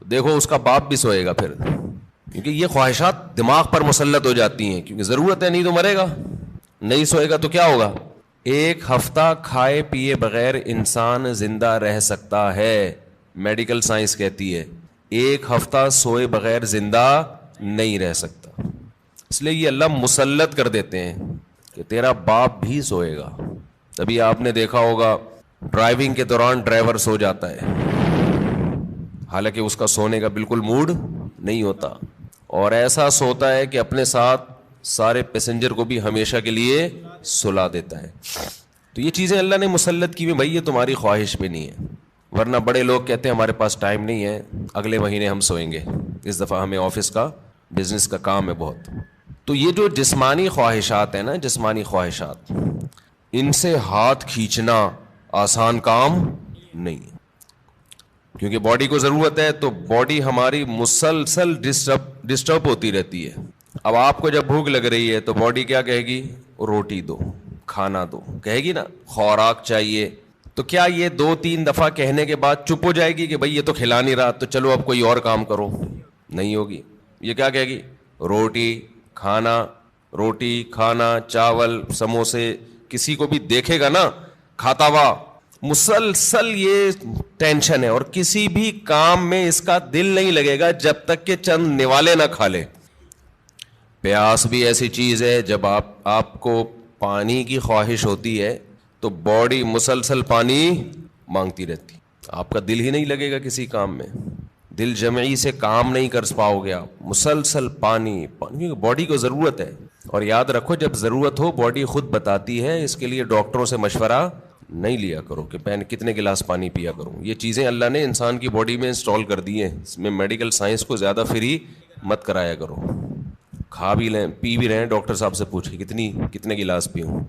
دیکھو اس کا باپ بھی سوئے گا پھر, کیونکہ یہ خواہشات دماغ پر مسلط ہو جاتی ہیں, کیونکہ ضرورت ہے, نہیں تو مرے گا. نہیں سوئے گا تو کیا ہوگا؟ 1 ہفتہ کھائے پیے بغیر انسان زندہ رہ سکتا ہے, میڈیکل سائنس کہتی ہے. 1 ہفتہ سوئے بغیر زندہ نہیں رہ سکتا. اس لیے یہ اللہ مسلط کر دیتے ہیں کہ تیرا باپ بھی سوئے گا. تبھی آپ نے دیکھا ہوگا ڈرائیونگ کے دوران ڈرائیور سو جاتا ہے, حالانکہ اس کا سونے کا بالکل موڈ نہیں ہوتا, اور ایسا سوتا ہے کہ اپنے ساتھ سارے پیسنجر کو بھی ہمیشہ کے لیے سلا دیتا ہے. تو یہ چیزیں اللہ نے مسلط کی ہوئی, بھائی یہ تمہاری خواہش پہ نہیں ہے. ورنہ بڑے لوگ کہتے ہیں ہمارے پاس ٹائم نہیں ہے, اگلے مہینے ہم سوئیں گے, اس دفعہ ہمیں آفس کا بزنس کا کام ہے بہت. تو یہ جو جسمانی خواہشات ہیں نا, جسمانی خواہشات, ان سے ہاتھ کھینچنا آسان کام نہیں ہے, کیونکہ باڈی کو ضرورت ہے. تو باڈی ہماری مسلسل ڈسٹرب ہوتی رہتی ہے. اب آپ کو جب بھوک لگ رہی ہے تو باڈی کیا کہے گی؟ روٹی دو, کھانا دو, کہے گی نا, خوراک چاہیے. تو کیا یہ 2-3 دفعہ کہنے کے بعد چپ ہو جائے گی کہ بھائی یہ تو کھلا نہیں رہا تو چلو اب کوئی اور کام کرو؟ نہیں ہوگی. یہ کیا کہے گی؟ روٹی کھانا, روٹی کھانا, چاول, سموسے. کسی کو بھی دیکھے گا نا کھاتا ہوا, مسلسل یہ ٹینشن ہے, اور کسی بھی کام میں اس کا دل نہیں لگے گا جب تک کہ چند نوالے نہ کھا لے. پیاس بھی ایسی چیز ہے, جب آپ کو پانی کی خواہش ہوتی ہے تو باڈی مسلسل پانی مانگتی رہتی, آپ کا دل ہی نہیں لگے گا کسی کام میں, دل جمعی سے کام نہیں کر پاؤ گے آپ, مسلسل پانی کیونکہ باڈی کو ضرورت ہے. اور یاد رکھو جب ضرورت ہو باڈی خود بتاتی ہے, اس کے لیے ڈاکٹروں سے مشورہ نہیں لیا کرو کہ کتنے گلاس پانی پیا کروں. یہ چیزیں اللہ نے انسان کی باڈی میں انسٹال کر دی ہیں, اس میں میڈیکل سائنس کو زیادہ فری مت کرایا کرو. کھا بھی لیں پی بھی رہے ہیں, ڈاکٹر صاحب سے پوچھیں کتنے گلاس پیوں,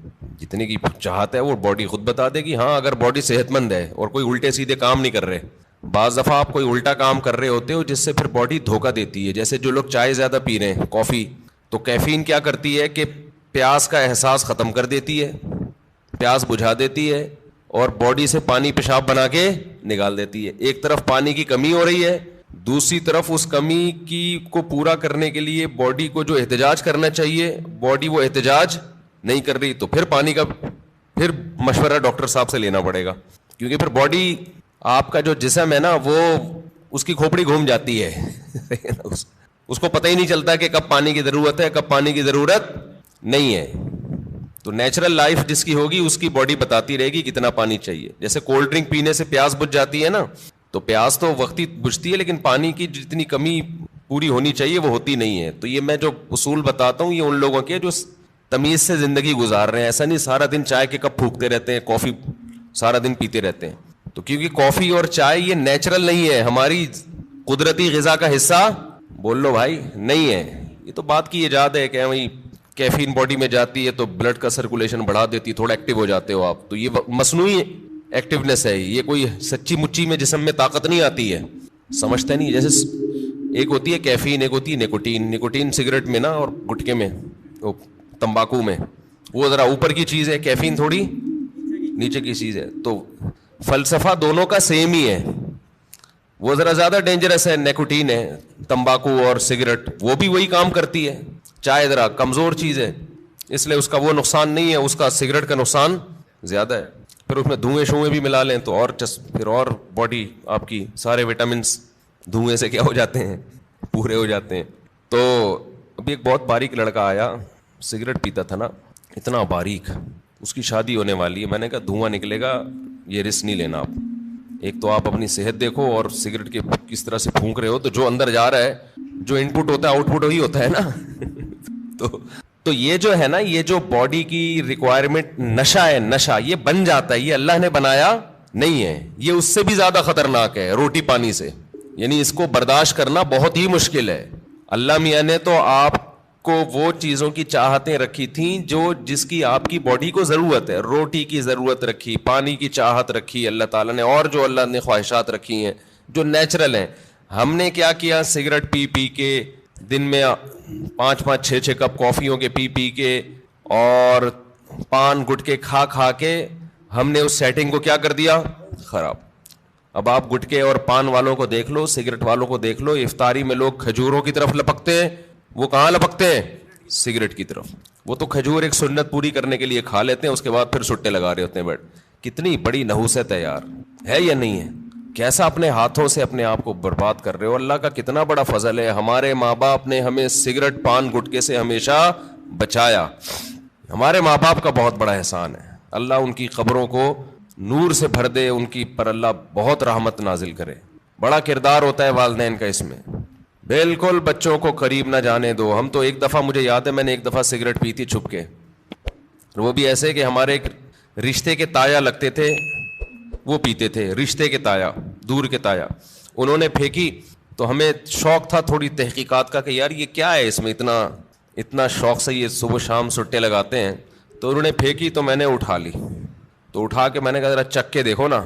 جتنے کی چاہت ہے وہ باڈی خود بتا دے گی. ہاں اگر باڈی صحت مند ہے اور کوئی الٹے سیدھے کام نہیں کر رہے. بعض دفعہ آپ کوئی الٹا کام کر رہے ہوتے ہو جس سے پھر باڈی دھوکہ دیتی ہے. جیسے جو لوگ چائے زیادہ پی رہے ہیں, کافی, تو کیفین کیا کرتی ہے کہ پیاس کا احساس ختم کر دیتی ہے, پیاس بجھا دیتی ہے اور باڈی سے پانی پیشاب بنا کے نکال دیتی ہے. ایک طرف پانی کی کمی ہو رہی ہے, دوسری طرف اس کمی کی کو پورا کرنے کے لیے باڈی کو جو احتجاج کرنا چاہیے باڈی وہ احتجاج نہیں کر رہی, تو پھر پانی کا پھر مشورہ ڈاکٹر صاحب سے لینا پڑے گا. کیونکہ پھر باڈی, آپ کا جو جسم ہے نا وہ اس کی کھوپڑی گھوم جاتی ہے اس کو پتہ ہی نہیں چلتا کہ کب پانی کی ضرورت ہے کب پانی کی ضرورت نہیں ہے. تو نیچرل لائف جس کی ہوگی اس کی باڈی بتاتی رہے گی کتنا پانی چاہیے. جیسے کولڈ ڈرنک پینے سے پیاس بجھ جاتی ہے نا, تو پیاس تو وقتی بجھتی ہے لیکن پانی کی جتنی کمی پوری ہونی چاہیے وہ ہوتی نہیں ہے. تو یہ میں جو اصول بتاتا ہوں یہ ان لوگوں کے جو تمیز سے زندگی گزار رہے ہیں. ایسا نہیں سارا دن چائے کے کپ پھونکتے رہتے ہیں, کافی سارا دن پیتے رہتے ہیں. تو کیونکہ کافی اور چائے یہ نیچرل نہیں ہے, ہماری قدرتی غذا کا حصہ بول لو بھائی نہیں ہے. یہ تو بات کی ایجاد ہے کہ بھائی کیفین باڈی میں جاتی ہے تو بلڈ کا سرکولیشن بڑھا دیتی ہے, تھوڑا ایکٹیو ہو جاتے ہو آپ. تو یہ مصنوعی ایکٹیونیس ہے, یہ کوئی سچی مچی میں جسم میں طاقت نہیں آتی ہے, سمجھتے نہیں. جیسے ایک ہوتی ہے کیفین, ایک ہوتی ہے نکوٹین. نکوٹین سگریٹ میں نا اور گٹکے میں, تمباکو میں, وہ ذرا اوپر کی چیز ہے, کیفین تھوڑی نیچے کی چیز ہے. تو فلسفہ دونوں کا سیم ہی ہے. وہ ذرا زیادہ ڈینجرس ہے نکوٹین ہے, تمباکو اور سگریٹ وہ بھی وہی کام کرتی ہے. چائے ذرا کمزور چیز ہے اس لیے اس کا وہ نقصان نہیں ہے, اس کا سگریٹ کا نقصان زیادہ ہے. پھر اس میں دھوئیں شوئیں بھی ملا لیں تو اور پھر اور باڈی آپ کی سارے وٹامنس دھوئیں سے کیا ہو جاتے ہیں, پورے ہو جاتے ہیں. تو ابھی ایک بہت باریک لڑکا آیا, سگریٹ پیتا تھا نا, اتنا باریک, اس کی شادی ہونے والی ہے. میں نے کہا دھواں نکلے گا, یہ رسک نہیں لینا آپ. ایک تو آپ اپنی صحت دیکھو اور سگریٹ کے کس طرح سے پھونک رہے ہو, تو جو اندر جا رہا ہے جو ان پٹ ہوتا ہے آؤٹ پٹ وہی ہوتا ہے نا تو یہ جو ہے نا, یہ جو باڈی کی ریکوائرمنٹ نشہ ہے, نشہ یہ بن جاتا ہے, یہ اللہ نے بنایا نہیں ہے. یہ اس سے بھی زیادہ خطرناک ہے روٹی پانی سے, یعنی اس کو برداشت کرنا بہت ہی مشکل ہے. اللہ میاں نے تو آپ کو وہ چیزوں کی چاہتیں رکھی تھیں جو جس کی آپ کی باڈی کو ضرورت ہے. روٹی کی ضرورت رکھی, پانی کی چاہت رکھی اللہ تعالیٰ نے, اور جو اللہ نے خواہشات رکھی ہیں جو نیچرل ہیں. ہم نے کیا کیا, سگریٹ پی پی کے, دن میں 5-5 6-6 کپ کافیوں کے پی پی کے اور پان گٹکے کھا کھا کے ہم نے اس سیٹنگ کو کیا کر دیا, خراب. اب آپ گٹکے اور پان والوں کو دیکھ لو, سگریٹ والوں کو دیکھ لو, افطاری میں لوگ کھجوروں کی طرف لپکتے ہیں, وہ کہاں لپکتے ہیں, سگریٹ کی طرف. وہ تو کھجور ایک سنت پوری کرنے کے لیے کھا لیتے ہیں, اس کے بعد پھر سٹے لگا رہے ہوتے ہیں بیٹھ. کتنی بڑی نحوست ہے یار, ہے یا نہیں ہے؟ کیسا اپنے ہاتھوں سے اپنے آپ کو برباد کر رہے ہو. اللہ کا کتنا بڑا فضل ہے, ہمارے ماں باپ نے ہمیں سگریٹ پان گٹکے سے ہمیشہ بچایا. ہمارے ماں باپ کا بہت بڑا احسان ہے. اللہ ان کی قبروں کو نور سے بھر دے, ان کی پر اللہ بہت رحمت نازل کرے. بڑا کردار ہوتا ہے والدین کا اس میں. بالکل بچوں کو قریب نہ جانے دو. ہم تو ایک دفعہ, مجھے یاد ہے میں نے ایک دفعہ سگریٹ پی تھی چھپ کے, وہ بھی ایسے کہ ہمارے ایک رشتے کے تایا لگتے تھے, وہ پیتے تھے, رشتے کے تایا, دور کے تایا. انہوں نے پھینکی تو ہمیں شوق تھا تھوڑی تحقیقات کا کہ یار یہ کیا ہے, اس میں اتنا شوق سے یہ صبح شام سٹے لگاتے ہیں. تو انہوں نے پھینکی تو میں نے اٹھا لی, تو اٹھا کے میں نے کہا ذرا چک کے دیکھو نا,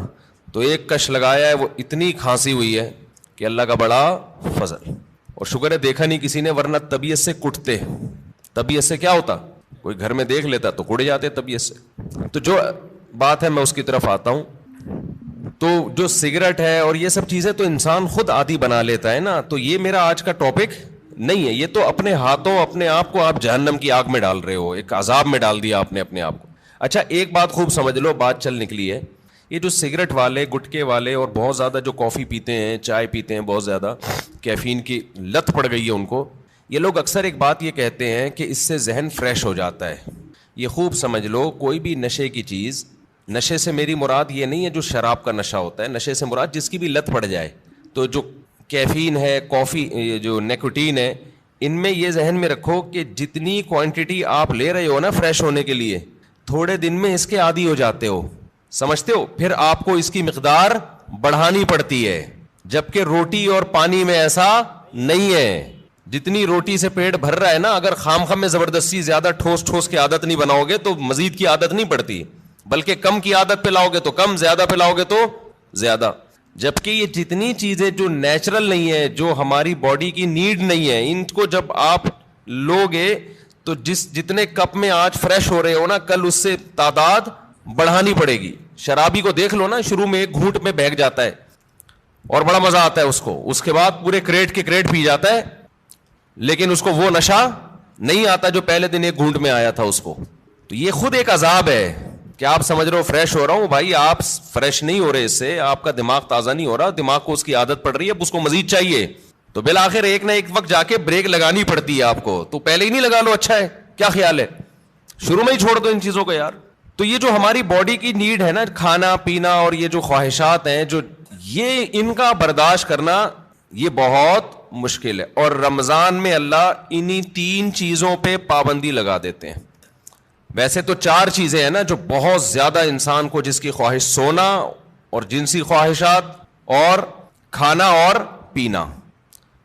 تو ایک کش لگایا ہے, وہ اتنی کھانسی ہوئی ہے کہ اللہ کا بڑا فضل. اور شکر ہے دیکھا نہیں کسی نے, ورنہ طبیعت سے کٹتے. طبیعت سے کیا ہوتا, کوئی گھر میں دیکھ لیتا تو کٹ جاتے طبیعت سے. تو جو بات ہے میں اس کی طرف آتا ہوں. تو جو سگریٹ ہے اور یہ سب چیزیں تو انسان خود عادی بنا لیتا ہے نا. تو یہ میرا آج کا ٹاپک نہیں ہے, یہ تو اپنے ہاتھوں اپنے آپ کو آپ جہنم کی آگ میں ڈال رہے ہو, ایک عذاب میں ڈال دیا آپ نے اپنے آپ کو. اچھا ایک بات خوب سمجھ لو, بات چل نکلی ہے, یہ جو سگریٹ والے, گٹکے والے اور بہت زیادہ جو کافی پیتے ہیں, چائے پیتے ہیں, بہت زیادہ کیفین کی لت پڑ گئی ہے ان کو, یہ لوگ اکثر ایک بات یہ کہتے ہیں کہ اس سے ذہن فریش ہو جاتا ہے. یہ خوب سمجھ لو, کوئی بھی نشے کی چیز, نشے سے میری مراد یہ نہیں ہے جو شراب کا نشہ ہوتا ہے, نشے سے مراد جس کی بھی لت پڑ جائے. تو جو کیفین ہے, کافی, جو نیکوٹین ہے, ان میں یہ ذہن میں رکھو کہ جتنی کوانٹٹی آپ لے رہے ہو نا فریش ہونے کے لیے, تھوڑے دن میں اس کے عادی ہو جاتے ہو, سمجھتے ہو. پھر آپ کو اس کی مقدار بڑھانی پڑتی ہے, جبکہ روٹی اور پانی میں ایسا نہیں ہے. جتنی روٹی سے پیٹ بھر رہا ہے نا, اگر خام خام میں زبردستی زیادہ ٹھوس ٹھوس کی عادت نہیں بناؤ گے تو مزید کی عادت نہیں پڑتی, بلکہ کم کی عادت پہ لاؤ گے تو کم, زیادہ پہ لاؤ گے تو زیادہ. جبکہ یہ جتنی چیزیں جو نیچرل نہیں ہے, جو ہماری باڈی کی نیڈ نہیں ہے, ان کو جب آپ لوگے تو جتنے کپ میں آج فریش ہو رہے ہو نا, کل اس سے تعداد بڑھانی پڑے گی. شرابی کو دیکھ لو نا, شروع میں ایک گھونٹ میں بہک جاتا ہے اور بڑا مزہ آتا ہے اس کو, اس کے بعد پورے کریٹ کے کریٹ پی جاتا ہے, لیکن اس کو وہ نشہ نہیں آتا جو پہلے دن ایک گھونٹ میں آیا تھا اس کو. تو یہ خود ایک عذاب ہے کہ آپ سمجھ رہے ہو فریش ہو رہا ہوں, بھائی آپ فریش نہیں ہو رہے, اس سے آپ کا دماغ تازہ نہیں ہو رہا, دماغ کو اس کی عادت پڑ رہی ہے, اب اس کو مزید چاہیے, تو بالآخر ایک نہ ایک وقت جا کے بریک لگانی پڑتی ہے آپ کو. تو پہلے ہی نہیں لگا لو, اچھا ہے, کیا خیال ہے, شروع میں ہی چھوڑ دو ان چیزوں کو یار. تو یہ جو ہماری باڈی کی نیڈ ہے نا, کھانا پینا اور یہ جو خواہشات ہیں, جو یہ ان کا برداشت کرنا یہ بہت مشکل ہے. اور رمضان میں اللہ انہی 3 چیزوں پہ پابندی لگا دیتے ہیں. ویسے تو 4 چیزیں ہیں نا جو بہت زیادہ انسان کو, جس کی خواہش سونا اور جنسی خواہشات اور کھانا اور پینا,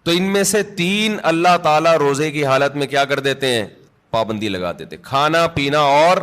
تو ان میں سے 3 اللہ تعالیٰ روزے کی حالت میں کیا کر دیتے ہیں, پابندی لگا دیتے. کھانا پینا اور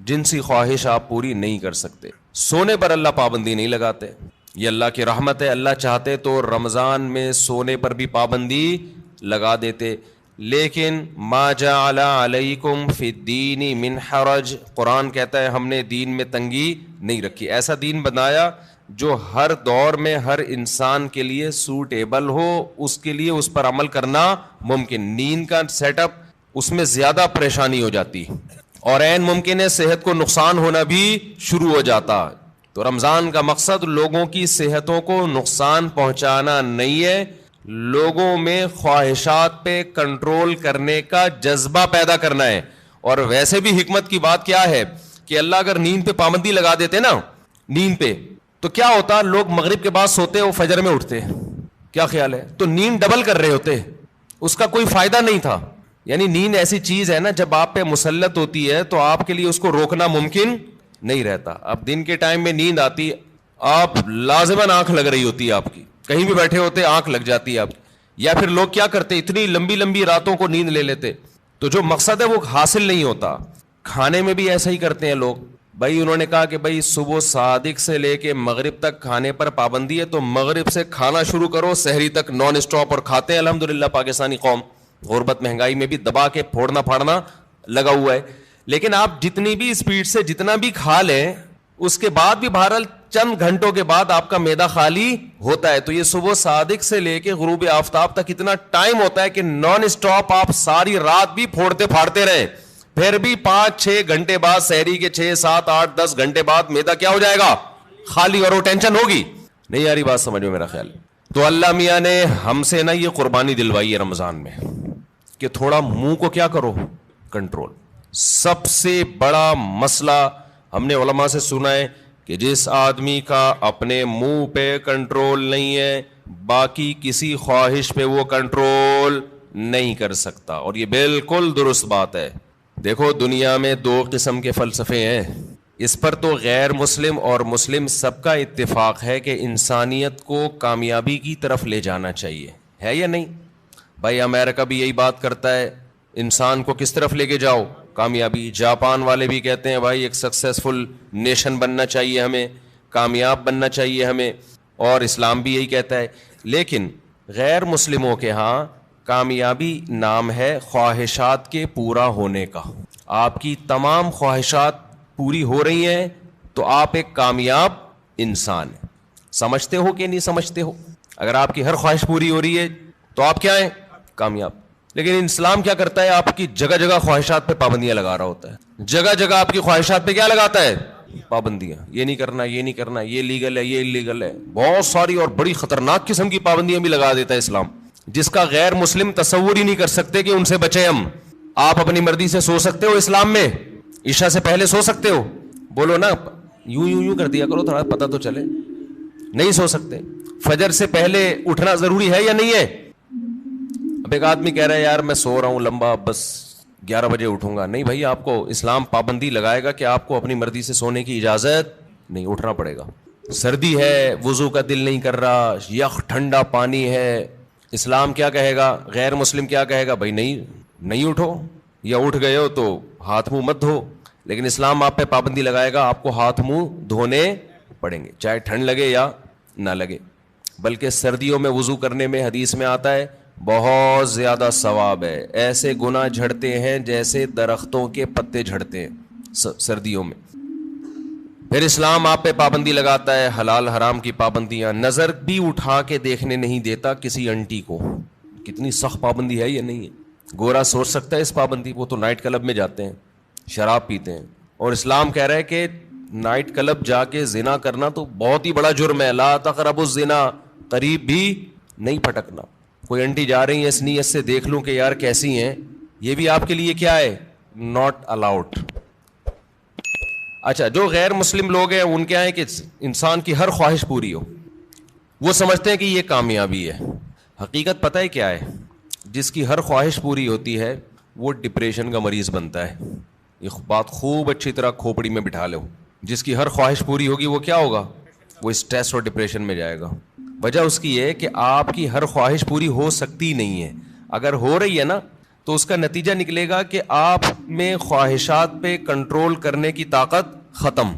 جنسی خواہش آپ پوری نہیں کر سکتے. سونے پر اللہ پابندی نہیں لگاتے, یہ اللہ کی رحمت ہے. اللہ چاہتے تو رمضان میں سونے پر بھی پابندی لگا دیتے, لیکن ما جعل علیکم فی الدین من حرج, قرآن کہتا ہے ہم نے دین میں تنگی نہیں رکھی. ایسا دین بنایا جو ہر دور میں ہر انسان کے لیے سوٹیبل ہو, اس کے لیے اس پر عمل کرنا ممکن. نیند کا سیٹ اپ اس میں زیادہ پریشانی ہو جاتی اور عین ممکن ہے صحت کو نقصان ہونا بھی شروع ہو جاتا. تو رمضان کا مقصد لوگوں کی صحتوں کو نقصان پہنچانا نہیں ہے, لوگوں میں خواہشات پہ کنٹرول کرنے کا جذبہ پیدا کرنا ہے. اور ویسے بھی حکمت کی بات کیا ہے کہ اللہ اگر نیند پہ پابندی لگا دیتے نا, نیند پہ, تو کیا ہوتا, لوگ مغرب کے بعد سوتے, وہ فجر میں اٹھتے. کیا خیال ہے, تو نیند ڈبل کر رہے ہوتے, اس کا کوئی فائدہ نہیں تھا. یعنی نیند ایسی چیز ہے نا, جب آپ پہ مسلط ہوتی ہے تو آپ کے لیے اس کو روکنا ممکن نہیں رہتا. اب دن کے ٹائم میں نیند آتی, آپ لازماً آنکھ لگ رہی ہوتی ہے آپ کی, کہیں بھی بیٹھے ہوتے آنکھ لگ جاتی ہے آپ کی. یا پھر لوگ کیا کرتے, اتنی لمبی لمبی راتوں کو نیند لے لیتے, تو جو مقصد ہے وہ حاصل نہیں ہوتا. کھانے میں بھی ایسا ہی کرتے ہیں لوگ. بھائی انہوں نے کہا کہ بھائی صبح صادق سے لے کے مغرب تک کھانے پر پابندی ہے, تو مغرب سے کھانا شروع کرو, سحری تک نان اسٹاپ, اور کھاتے ہیں. الحمدللہ پاکستانی قوم غربت مہنگائی میں بھی دبا کے پھوڑنا پھاڑنا لگا ہوا ہے. لیکن آپ جتنی بھی اسپیڈ سے جتنا بھی کھا لیں, اس کے بعد بھی بہرحال چند گھنٹوں کے بعد آپ کا معدہ خالی ہوتا ہے. تو یہ صبح صادق سے لے کے غروب آفتاب تک اتنا ٹائم ہوتا ہے کہ نان اسٹاپ آپ ساری رات بھی پھوڑتے پھاڑتے رہیں, پھر بھی 5-6 گھنٹے بعد, سحری کے 6-7-8-10 گھنٹے بعد معدہ کیا ہو جائے گا, خالی. اور وہ ٹینشن ہوگی نہیں, یاری بات سمجھ میں میرا خیال. تو اللہ میاں نے ہم سے نا یہ قربانی دلوائی ہے رمضان میں کہ تھوڑا منہ کو کیا کرو, کنٹرول. سب سے بڑا مسئلہ ہم نے علماء سے سنا ہے کہ جس آدمی کا اپنے منہ پہ کنٹرول نہیں ہے, باقی کسی خواہش پہ وہ کنٹرول نہیں کر سکتا. اور یہ بالکل درست بات ہے. دیکھو دنیا میں 2 قسم کے فلسفے ہیں, اس پر تو غیر مسلم اور مسلم سب کا اتفاق ہے کہ انسانیت کو کامیابی کی طرف لے جانا چاہیے, ہے یا نہیں؟ بھائی امریکہ بھی یہی بات کرتا ہے, انسان کو کس طرف لے کے جاؤ, کامیابی. جاپان والے بھی کہتے ہیں بھائی ایک سکسیسفل نیشن بننا چاہیے ہمیں, کامیاب بننا چاہیے ہمیں, اور اسلام بھی یہی کہتا ہے. لیکن غیر مسلموں کے ہاں کامیابی نام ہے خواہشات کے پورا ہونے کا. آپ کی تمام خواہشات پوری ہو رہی ہیں تو آپ ایک کامیاب انسان ہیں. سمجھتے ہو کہ نہیں سمجھتے ہو؟ اگر آپ کی ہر خواہش پوری ہو رہی ہے تو آپ کیا ہیں, کامیاب. لیکن اسلام کیا کرتا ہے, آپ کی جگہ جگہ خواہشات پہ پابندیاں لگا رہا ہوتا ہے. جگہ جگہ آپ کی خواہشات پہ کیا لگاتا ہے, پابندیاں. یہ نہیں کرنا, یہ نہیں کرنا, یہ لیگل ہے, یہ انلیگل ہے, بہت ساری اور بڑی خطرناک قسم کی پابندیاں بھی لگا دیتا ہے اسلام, جس کا غیر مسلم تصور ہی نہیں کر سکتے کہ ان سے بچیں ہم. آپ اپنی مرضی سے سو سکتے ہو اسلام میں, عشاء سے پہلے سو سکتے ہو, بولو نا یوں کر دیا کرو, تھوڑا پتہ تو چلے. نہیں سو سکتے. فجر سے پہلے اٹھنا ضروری ہے یا نہیں ہے؟ اب ایک آدمی کہہ رہا ہے یار میں سو رہا ہوں لمبا, بس 11 بجے اٹھوں گا. نہیں بھائی, آپ کو اسلام پابندی لگائے گا کہ آپ کو اپنی مرضی سے سونے کی اجازت نہیں, اٹھنا پڑے گا. سردی ہے, وضو کا دل نہیں کر رہا, یخ ٹھنڈا پانی ہے, اسلام کیا کہے گا, غیر مسلم کیا کہے گا, بھائی نہیں اٹھو, یا اٹھ گئے ہو تو ہاتھ منہ مت دھو. لیکن اسلام آپ پہ پابندی لگائے گا, آپ کو ہاتھ منہ دھونے پڑیں گے, چاہے ٹھنڈ لگے یا نہ لگے. بلکہ سردیوں میں وضو کرنے میں حدیث میں آتا ہے بہت زیادہ ثواب ہے. ایسے گناہ جھڑتے ہیں جیسے درختوں کے پتے جھڑتے ہیں سردیوں میں. پھر اسلام آپ پہ پابندی لگاتا ہے حلال حرام کی پابندیاں. نظر بھی اٹھا کے دیکھنے نہیں دیتا کسی انٹی کو. کتنی سخت پابندی ہے, یہ نہیں ہے. گورا سوچ سکتا ہے اس پابندی, وہ تو نائٹ کلب میں جاتے ہیں, شراب پیتے ہیں, اور اسلام کہہ رہا ہے کہ نائٹ کلب جا کے زنا کرنا تو بہت ہی بڑا جرم ہے. لا تقربوا الزنا, قریب بھی نہیں پھٹکنا. کوئی انٹی جا رہی ہیں اس نیت سے دیکھ لوں کہ یار کیسی ہیں, یہ بھی آپ کے لیے کیا ہے, ناٹ الاؤڈ. اچھا, جو غیر مسلم لوگ ہیں ان کیا ہے کہ انسان کی ہر خواہش پوری ہو. وہ سمجھتے ہیں کہ یہ کامیابی ہے. حقیقت پتہ ہے کیا ہے, جس کی ہر خواہش پوری ہوتی ہے وہ ڈپریشن کا مریض بنتا ہے. یہ بات خوب اچھی طرح کھوپڑی میں بٹھا لو. جس کی ہر خواہش پوری ہوگی وہ کیا ہوگا, وہ اسٹریس اور ڈپریشن میں جائے گا. وجہ اس کی ہے کہ آپ کی ہر خواہش پوری ہو سکتی نہیں ہے. اگر ہو رہی ہے نا تو اس کا نتیجہ نکلے گا کہ آپ میں خواہشات پہ کنٹرول کرنے کی طاقت ختم.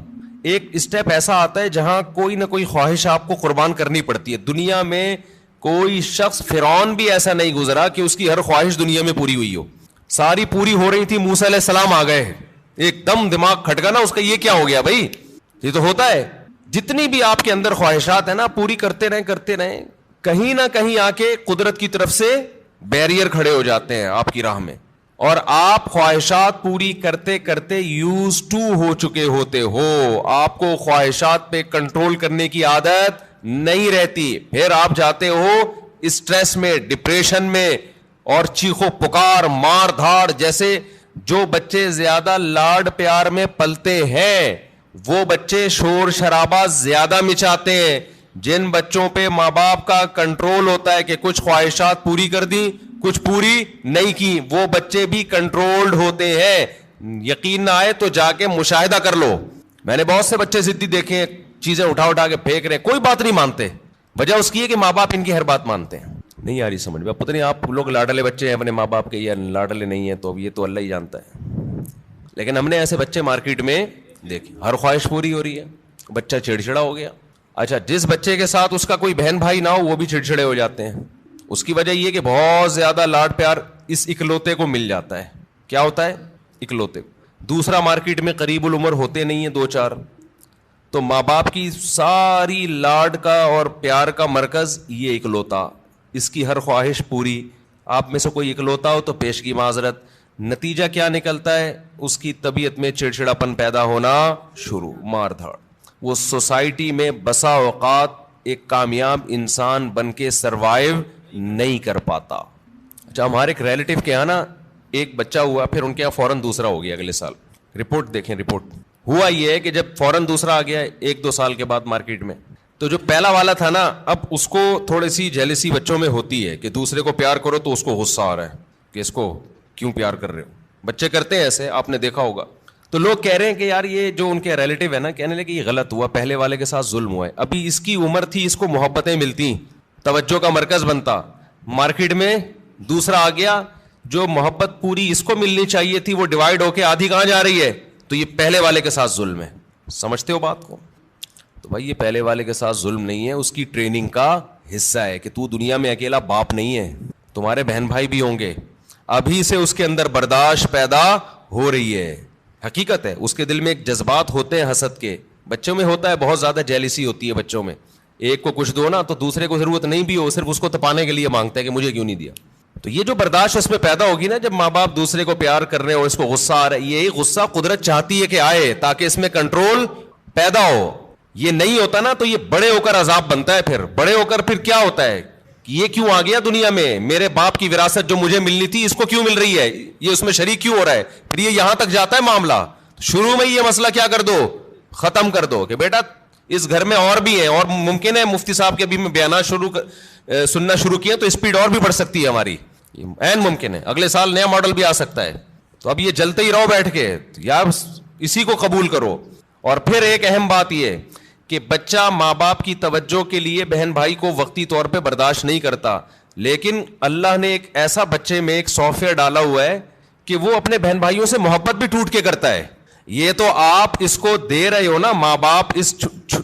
ایک اسٹیپ ایسا آتا ہے جہاں کوئی نہ کوئی خواہش آپ کو قربان کرنی پڑتی ہے. دنیا میں کوئی شخص, فرعون بھی ایسا نہیں گزرا کہ اس کی ہر خواہش دنیا میں پوری ہوئی ہو. ساری پوری ہو رہی تھی, موسیٰ علیہ السلام آ گئے, ایک دم دماغ کھٹکا نا اس کا, یہ کیا ہو گیا بھائی, یہ تو ہوتا ہے. جتنی بھی آپ کے اندر خواہشات ہیں نا, پوری کرتے رہیں, کہیں نہ کہیں آ کے قدرت کی طرف سے بیریئر کھڑے ہو جاتے ہیں آپ کی راہ میں, اور آپ خواہشات پوری کرتے کرتے یوز ٹو ہو چکے ہوتے ہو. آپ کو خواہشات پہ کنٹرول کرنے کی عادت نہیں رہتی. پھر آپ جاتے ہو اسٹریس میں, ڈپریشن میں, اور چیخو پکار, مار دھاڑ. جیسے جو بچے زیادہ لاڈ پیار میں پلتے ہیں وہ بچے شور شرابہ زیادہ مچاتے ہیں. جن بچوں پہ ماں باپ کا کنٹرول ہوتا ہے کہ کچھ خواہشات پوری کر دی, کچھ پوری نہیں کی, وہ بچے بھی کنٹرولڈ ہوتے ہیں. یقین نہ آئے تو جا کے مشاہدہ کر لو. میں نے بہت سے بچے ضدی دیکھے ہیں, چیزیں اٹھا کے پھینک رہے, کوئی بات نہیں مانتے. وجہ اس کی ہے کہ ماں باپ ان کی ہر بات مانتے ہیں. نہیں آ رہی سمجھ میں, پتہ نہیں آپ لوگ لاڈلے بچے ہیں اپنے ماں باپ کے یا لاڈلے نہیں ہیں, تو یہ تو اللہ ہی جانتا ہے. لیکن ہم نے ایسے بچے مارکیٹ میں دیکھے, ہر خواہش پوری ہو رہی ہے, بچہ چڑچڑا ہو گیا. اچھا, جس بچے کے ساتھ اس کا کوئی بہن بھائی نہ ہو وہ بھی چڑچڑے ہو جاتے ہیں. اس کی وجہ یہ کہ بہت زیادہ لاڈ پیار اس اکلوتے کو مل جاتا ہے. کیا ہوتا ہے, اکلوتے. دوسرا مارکیٹ میں قریب العمر ہوتے نہیں ہیں, 2-4, تو ماں باپ کی ساری لاڈ کا اور پیار کا مرکز یہ اکلوتا. اس کی ہر خواہش پوری. آپ میں سے کوئی اکلوتا ہو تو پیش کی معذرت. نتیجہ کیا نکلتا ہے, اس کی طبیعت میں چڑچڑاپن پیدا ہونا شروع, مار دھاڑ. وہ سوسائٹی میں بسا اوقات ایک کامیاب انسان بن کے سروائیو نہیں کر پاتا. اچھا, ہمارے ایک ریلیٹیو کے یہاں نا ایک بچہ ہوا, پھر ان کے یہاں فوراً دوسرا ہو گیا اگلے سال. رپورٹ دیکھیں, رپورٹ. ہوا یہ ہے کہ جب فوراً دوسرا آ گیا 1-2 سال کے بعد مارکیٹ میں, تو جو پہلا والا تھا نا, اب اس کو تھوڑی سی جیلسی بچوں میں ہوتی ہے کہ دوسرے کو پیار کرو تو اس کو غصہ آ رہا ہے کہ اس کو کیوں پیار کر رہے ہو. بچے کرتے ہیں ایسے, آپ نے دیکھا ہوگا. تو لوگ کہہ رہے ہیں کہ یار یہ جو ان کے ریلیٹیو ہے نا, کہنے لگے کہ یہ غلط ہوا, پہلے والے کے ساتھ ظلم ہوا ہے. ابھی اس کی عمر تھی, اس کو محبتیں ملتی, توجہ کا مرکز بنتا. مارکیٹ میں دوسرا آ گیا, جو محبت پوری اس کو ملنی چاہیے تھی وہ ڈیوائڈ ہو کے آدھی کہاں جا رہی ہے, تو یہ پہلے والے کے ساتھ ظلم ہے. سمجھتے ہو بات کو؟ تو بھائی یہ پہلے والے کے ساتھ ظلم نہیں ہے, اس کی ٹریننگ کا حصہ ہے کہ تو دنیا میں اکیلا باپ نہیں ہے, تمہارے بہن بھائی بھی ہوں گے. ابھی سے اس کے اندر برداشت پیدا ہو رہی ہے. حقیقت ہے, اس کے دل میں ایک جذبات ہوتے ہیں حسد کے. بچوں میں ہوتا ہے, بہت زیادہ جیلسی ہوتی ہے بچوں میں. ایک کو کچھ دو نا تو دوسرے کو ضرورت نہیں بھی ہو, صرف اس کو تپانے کے لیے مانگتا ہے کہ مجھے کیوں نہیں دیا. تو یہ جو برداشت اس میں پیدا ہوگی نا, جب ماں باپ دوسرے کو پیار کر رہے ہیں اور اس کو غصہ آ رہا ہے, یہی غصہ قدرت چاہتی ہے کہ آئے تاکہ اس میں کنٹرول پیدا ہو. یہ نہیں ہوتا نا تو یہ بڑے ہو کر عذاب بنتا ہے. پھر بڑے ہو کر پھر کیا ہوتا ہے, یہ کیوں آ گیا دنیا میں, میرے باپ کی وراثت جو مجھے ملنی تھی اس کو کیوں مل رہی ہے, یہ اس میں شریک کیوں ہو رہا ہے. پھر یہ یہاں تک جاتا ہے معاملہ. شروع میں یہ مسئلہ کیا کر دو, ختم کر دو کہ بیٹا اس گھر میں اور بھی ہیں, اور ممکن ہے مفتی صاحب کے ابھی میں بیانات سننا شروع کیے تو اسپیڈ اور بھی بڑھ سکتی ہے ہماری, عین ممکن ہے. اگلے سال نیا ماڈل بھی آ سکتا ہے. تو اب یہ جلتے ہی رہو بیٹھ کے, یار اسی کو قبول کرو. اور پھر ایک اہم بات یہ کہ بچہ ماں باپ کی توجہ کے لیے بہن بھائی کو وقتی طور پہ برداشت نہیں کرتا. لیکن اللہ نے ایک ایسا بچے میں ایک سافٹ ویئر ڈالا ہوا ہے کہ وہ اپنے بہن بھائیوں سے محبت بھی ٹوٹ کے کرتا ہے. یہ تو آپ اس کو دے رہے ہو نا, ماں باپ اس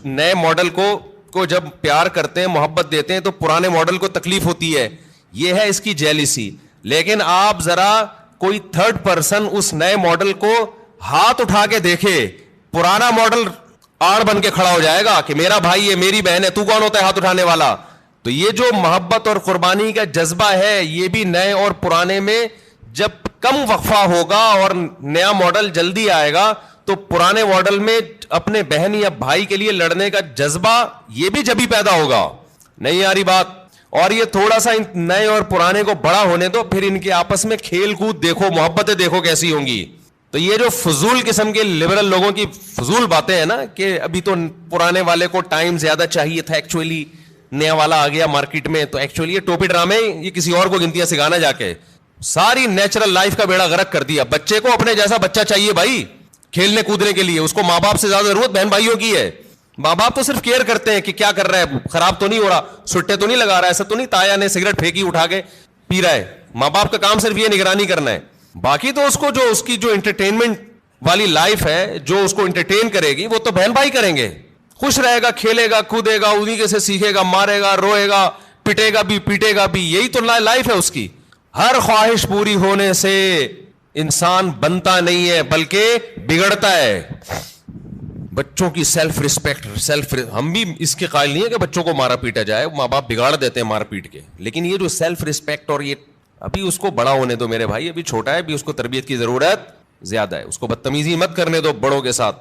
نئے ماڈل کو جب پیار کرتے ہیں, محبت دیتے ہیں, تو پرانے ماڈل کو تکلیف ہوتی ہے. یہ ہے اس کی جیلیسی. لیکن آپ ذرا کوئی تھرڈ پرسن اس نئے ماڈل کو ہاتھ اٹھا کے دیکھے, پرانا ماڈل آڑ بن کے کھڑا ہو جائے گا کہ میرا بھائی ہے, میری بہن ہے, تو کون ہوتا ہے ہاتھ اٹھانے والا. تو یہ جو محبت اور قربانی کا جذبہ ہے, یہ بھی نئے اور پرانے میں جب کم وقفہ ہوگا اور نیا ماڈل جلدی آئے گا, تو پرانے ماڈل میں اپنے بہن یا بھائی کے لیے لڑنے کا جذبہ یہ بھی جبھی پیدا ہوگا. نہیں آ رہی بات؟ اور یہ تھوڑا سا نئے اور پرانے کو بڑا ہونے دو, پھر ان کے آپس میں کھیل کود دیکھو, محبتیں دیکھو کیسی ہوں گی. تو یہ جو فضول قسم کے لبرل لوگوں کی فضول باتیں ہیں نا, کہ ابھی تو پرانے والے کو ٹائم زیادہ چاہیے تھا, ایکچولی نیا والا آ گیا مارکیٹ میں, تو ایکچولی یہ ٹوپی ڈرامے, یہ کسی اور کو گنتیاں سکھانا جا کے ساری نیچرل لائف کا بیڑا غرق کر دیا. بچے کو اپنے جیسا بچہ چاہیے بھائی کھیلنے کودنے کے لیے, اس کو ماں باپ سے زیادہ ضرورت بہن بھائیوں کی ہے. ماں باپ تو صرف کیئر کرتے ہیں کہ کیا کر رہا ہے, خراب تو نہیں ہو رہا, سٹے تو نہیں لگا رہا ہے, ایسا تو نہیں تایا نے سگریٹ پھینکی اٹھا کے پی رہا ہے. ماں باپ کا کام صرف یہ نگرانی کرنا ہے. باقی تو اس کو جو اس کی جو انٹرٹینمنٹ والی لائف ہے, جو اس کو انٹرٹین کرے گی, وہ تو بہن بھائی کریں گے. خوش رہے گا, کھیلے گا, کودے گا, انہیں کے سے سیکھے گا, مارے گا, روئے گا, پٹے گا بھی, پیٹے گا بھی. یہی تو لائف ہے اس کی. ہر خواہش پوری ہونے سے انسان بنتا نہیں ہے بلکہ بگڑتا ہے. بچوں کی سیلف ریسپیکٹ, ہم بھی اس کے قائل نہیں ہے کہ بچوں کو مارا پیٹا جائے, ماں باپ بگاڑ دیتے ہیں مار پیٹ کے. لیکن یہ جو سیلف ریسپیکٹ, اور یہ ابھی اس کو بڑا ہونے دو میرے بھائی, ابھی چھوٹا ہے, ابھی اس کو تربیت کی ضرورت زیادہ ہے. اس کو بدتمیزی مت کرنے دو بڑوں کے ساتھ.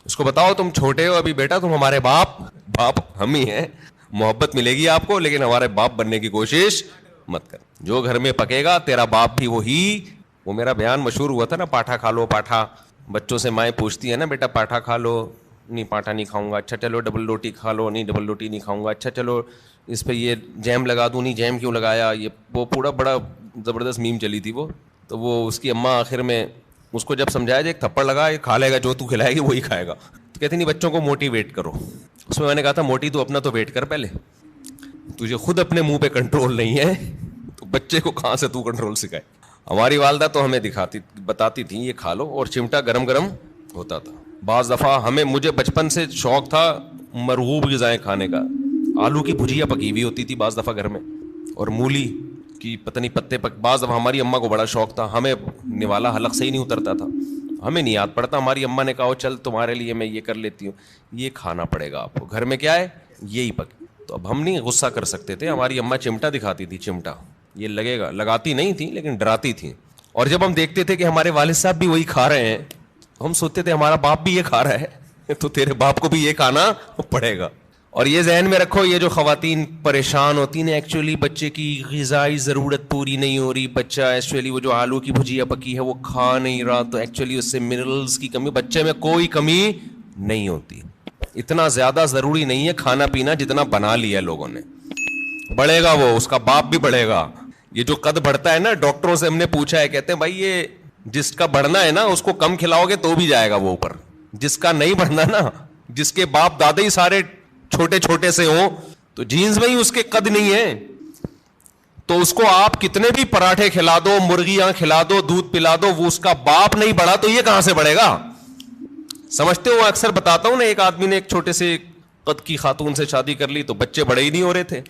اس کو بتاؤ تم چھوٹے ہو ابھی بیٹا, تم ہمارے باپ ہم ہی ہیں, محبت ملے گی آپ کو, لیکن ہمارے باپ بننے کی کوشش مت کر. جو گھر میں پکے گا تیرا باپ بھی وہی. وہ میرا بیان مشہور ہوا تھا نا, پاٹھا کھا لو پاٹھا. بچوں سے مائیں پوچھتی ہے نا, بیٹا پاٹھا کھا لو, نہیں پاٹھا نہیں کھاؤں گا. اچھا چلو ڈبل روٹی کھا لو, نہیں ڈبل روٹی نہیں کھاؤں گا. اچھا چلو اس پہ یہ جیم لگا دوں, نہیں جیم کیوں لگایا. یہ وہ پورا بڑا زبردست میم چلی تھی وہ. تو وہ اس کی اماں آخر میں اس کو جب سمجھایا جائے, ایک تھپڑ لگا, یہ کھا لے گا, جو تو کھلائے گی وہی کھائے گا. تو کہتے نہیں بچوں کو موٹیویٹ کرو. اس میں نے کہا تھا موٹی تو اپنا تو ویٹ کر پہلے, تجھے خود اپنے منہ پہ کنٹرول نہیں ہے تو بچے کو کہاں سے تو کنٹرول سکھائے. ہماری والدہ تو ہمیں بتاتی تھی یہ کھا لو, اور چمٹا گرم گرم ہوتا تھا. بعض دفعہ مجھے بچپن سے شوق تھا مرغوب غذائیں کھانے کا. آلو کی بھجیا پکی ہوئی ہوتی تھی بعض دفعہ گھر میں, اور مولی کی پتہ نہیں پتے بعض دفعہ ہماری اماں کو بڑا شوق تھا. ہمیں نوالا حلق سے ہی نہیں اترتا تھا, ہمیں نہیں یاد پڑتا. ہماری اماں نے کہا چل تمہارے لیے میں یہ کر لیتی ہوں, یہ کھانا پڑے گا آپ کو, گھر میں کیا ہے یہی پک. تو اب ہم نہیں غصہ کر سکتے تھے. ہماری اماں چمٹا دکھاتی تھی, چمٹا یہ لگے گا, لگاتی نہیں تھی لیکن ڈراتی تھی. اور جب ہم دیکھتے تھے کہ ہمارے والد صاحب بھی وہی کھا رہے ہیں, ہم سوچتے تھے ہمارا باپ بھی یہ کھا رہا ہے تو تیرے باپ کو بھی یہ کھانا پڑے گا. اور یہ ذہن میں رکھو, یہ جو خواتین پریشان ہوتی ہیں ایکچولی بچے کی غذائی ضرورت پوری نہیں ہو رہی, بچہ ایکچولی وہ جو آلو کی بھجیا پکی ہے وہ کھا نہیں رہا, تو ایکچولی اس سے منرلز کی کمی, بچے میں کوئی کمی نہیں ہوتی. اتنا زیادہ ضروری نہیں ہے کھانا پینا جتنا بنا لیا لوگوں نے. بڑھے گا وہ, اس کا باپ بھی بڑھے گا. یہ جو قد بڑھتا ہے نا, ڈاکٹروں سے ہم نے پوچھا ہے, کہتے ہیں بھائی یہ جس کا بڑھنا ہے نا اس کو کم کھلاؤ گے تو بھی جائے گا وہ اوپر. جس کا نہیں بڑھنا نا, جس کے باپ دادا ہی سارے چھوٹے چھوٹے سے ہوں, تو جینز میں ہی اس کے قد نہیں ہے, تو اس کو آپ کتنے بھی پراٹھے کھلا دو, مرغیاں کھلا دو, دودھ پلا دو, وہ اس کا باپ نہیں بڑھا تو یہ کہاں سے بڑھے گا. سمجھتے ہو, اکثر بتاتا ہوں نا, ایک آدمی نے ایک چھوٹے سے قد کی خاتون سے شادی کر لی تو بچے بڑے ہی نہیں ہو رہے تھے.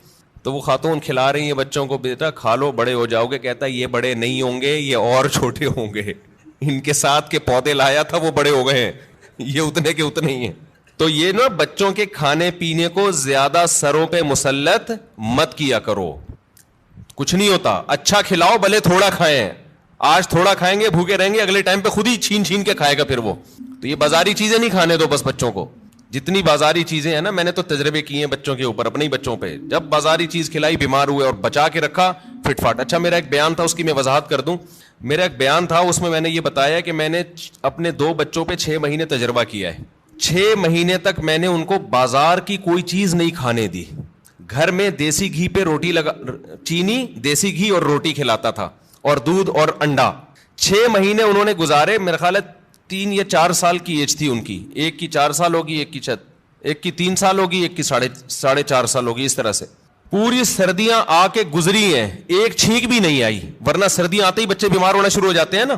تو وہ خاتون کھلا رہی ہیں بچوں کو, بیٹا کھا لو بڑے ہو جاؤ گے. کہتا ہے یہ بڑے نہیں ہوں گے, یہ اور چھوٹے ہوں گے. ان کے ساتھ کے پودے لایا تھا وہ بڑے ہو گئے ہیں, یہ اتنے کے اتنے ہی ہیں. تو یہ نا بچوں کے کھانے پینے کو زیادہ سروں پہ مسلط مت کیا کرو, کچھ نہیں ہوتا. اچھا کھلاؤ, بھلے تھوڑا کھائیں. آج تھوڑا کھائیں گے, بھوکے رہیں گے, اگلے ٹائم پہ خود ہی چھین چھین کے کھائے گا پھر وہ. تو یہ بازاری چیزیں نہیں کھانے دو بس بچوں کو. جتنی بازاری چیزیں ہیں نا, میں نے تو تجربے کیے ہیں بچوں کے اوپر, اپنے ہی بچوں پہ. جب بازاری چیز کھلائی بیمار ہوئے, اور بچا کے رکھا فٹ فاٹ. اچھا میرا ایک بیان تھا, اس کی میں وضاحت کر دوں. میرا ایک بیان تھا, اس میں نے یہ بتایا کہ میں نے اپنے 2 بچوں پہ 6 مہینے تجربہ کیا ہے. 6 مہینے تک میں نے ان کو بازار کی کوئی چیز نہیں کھانے دی. گھر میں دیسی گھی پہ روٹی چینی, دیسی گھی اور روٹی کھلاتا تھا, اور دودھ اور انڈا. 6 مہینے انہوں نے گزارے. میرا خیال ہے 3 یا 4 سال کی ایج تھی ان کی. ایک کی 4 سال ہوگی, ایک کی 3 سال ہوگی, ایک کی 4.5 سال ہوگی, اس طرح سے. پوری سردیاں آ کے گزری ہیں, ایک چھینک بھی نہیں آئی, ورنہ سردیاں آتے ہی بچے بیمار ہونا شروع ہو جاتے ہیں نا.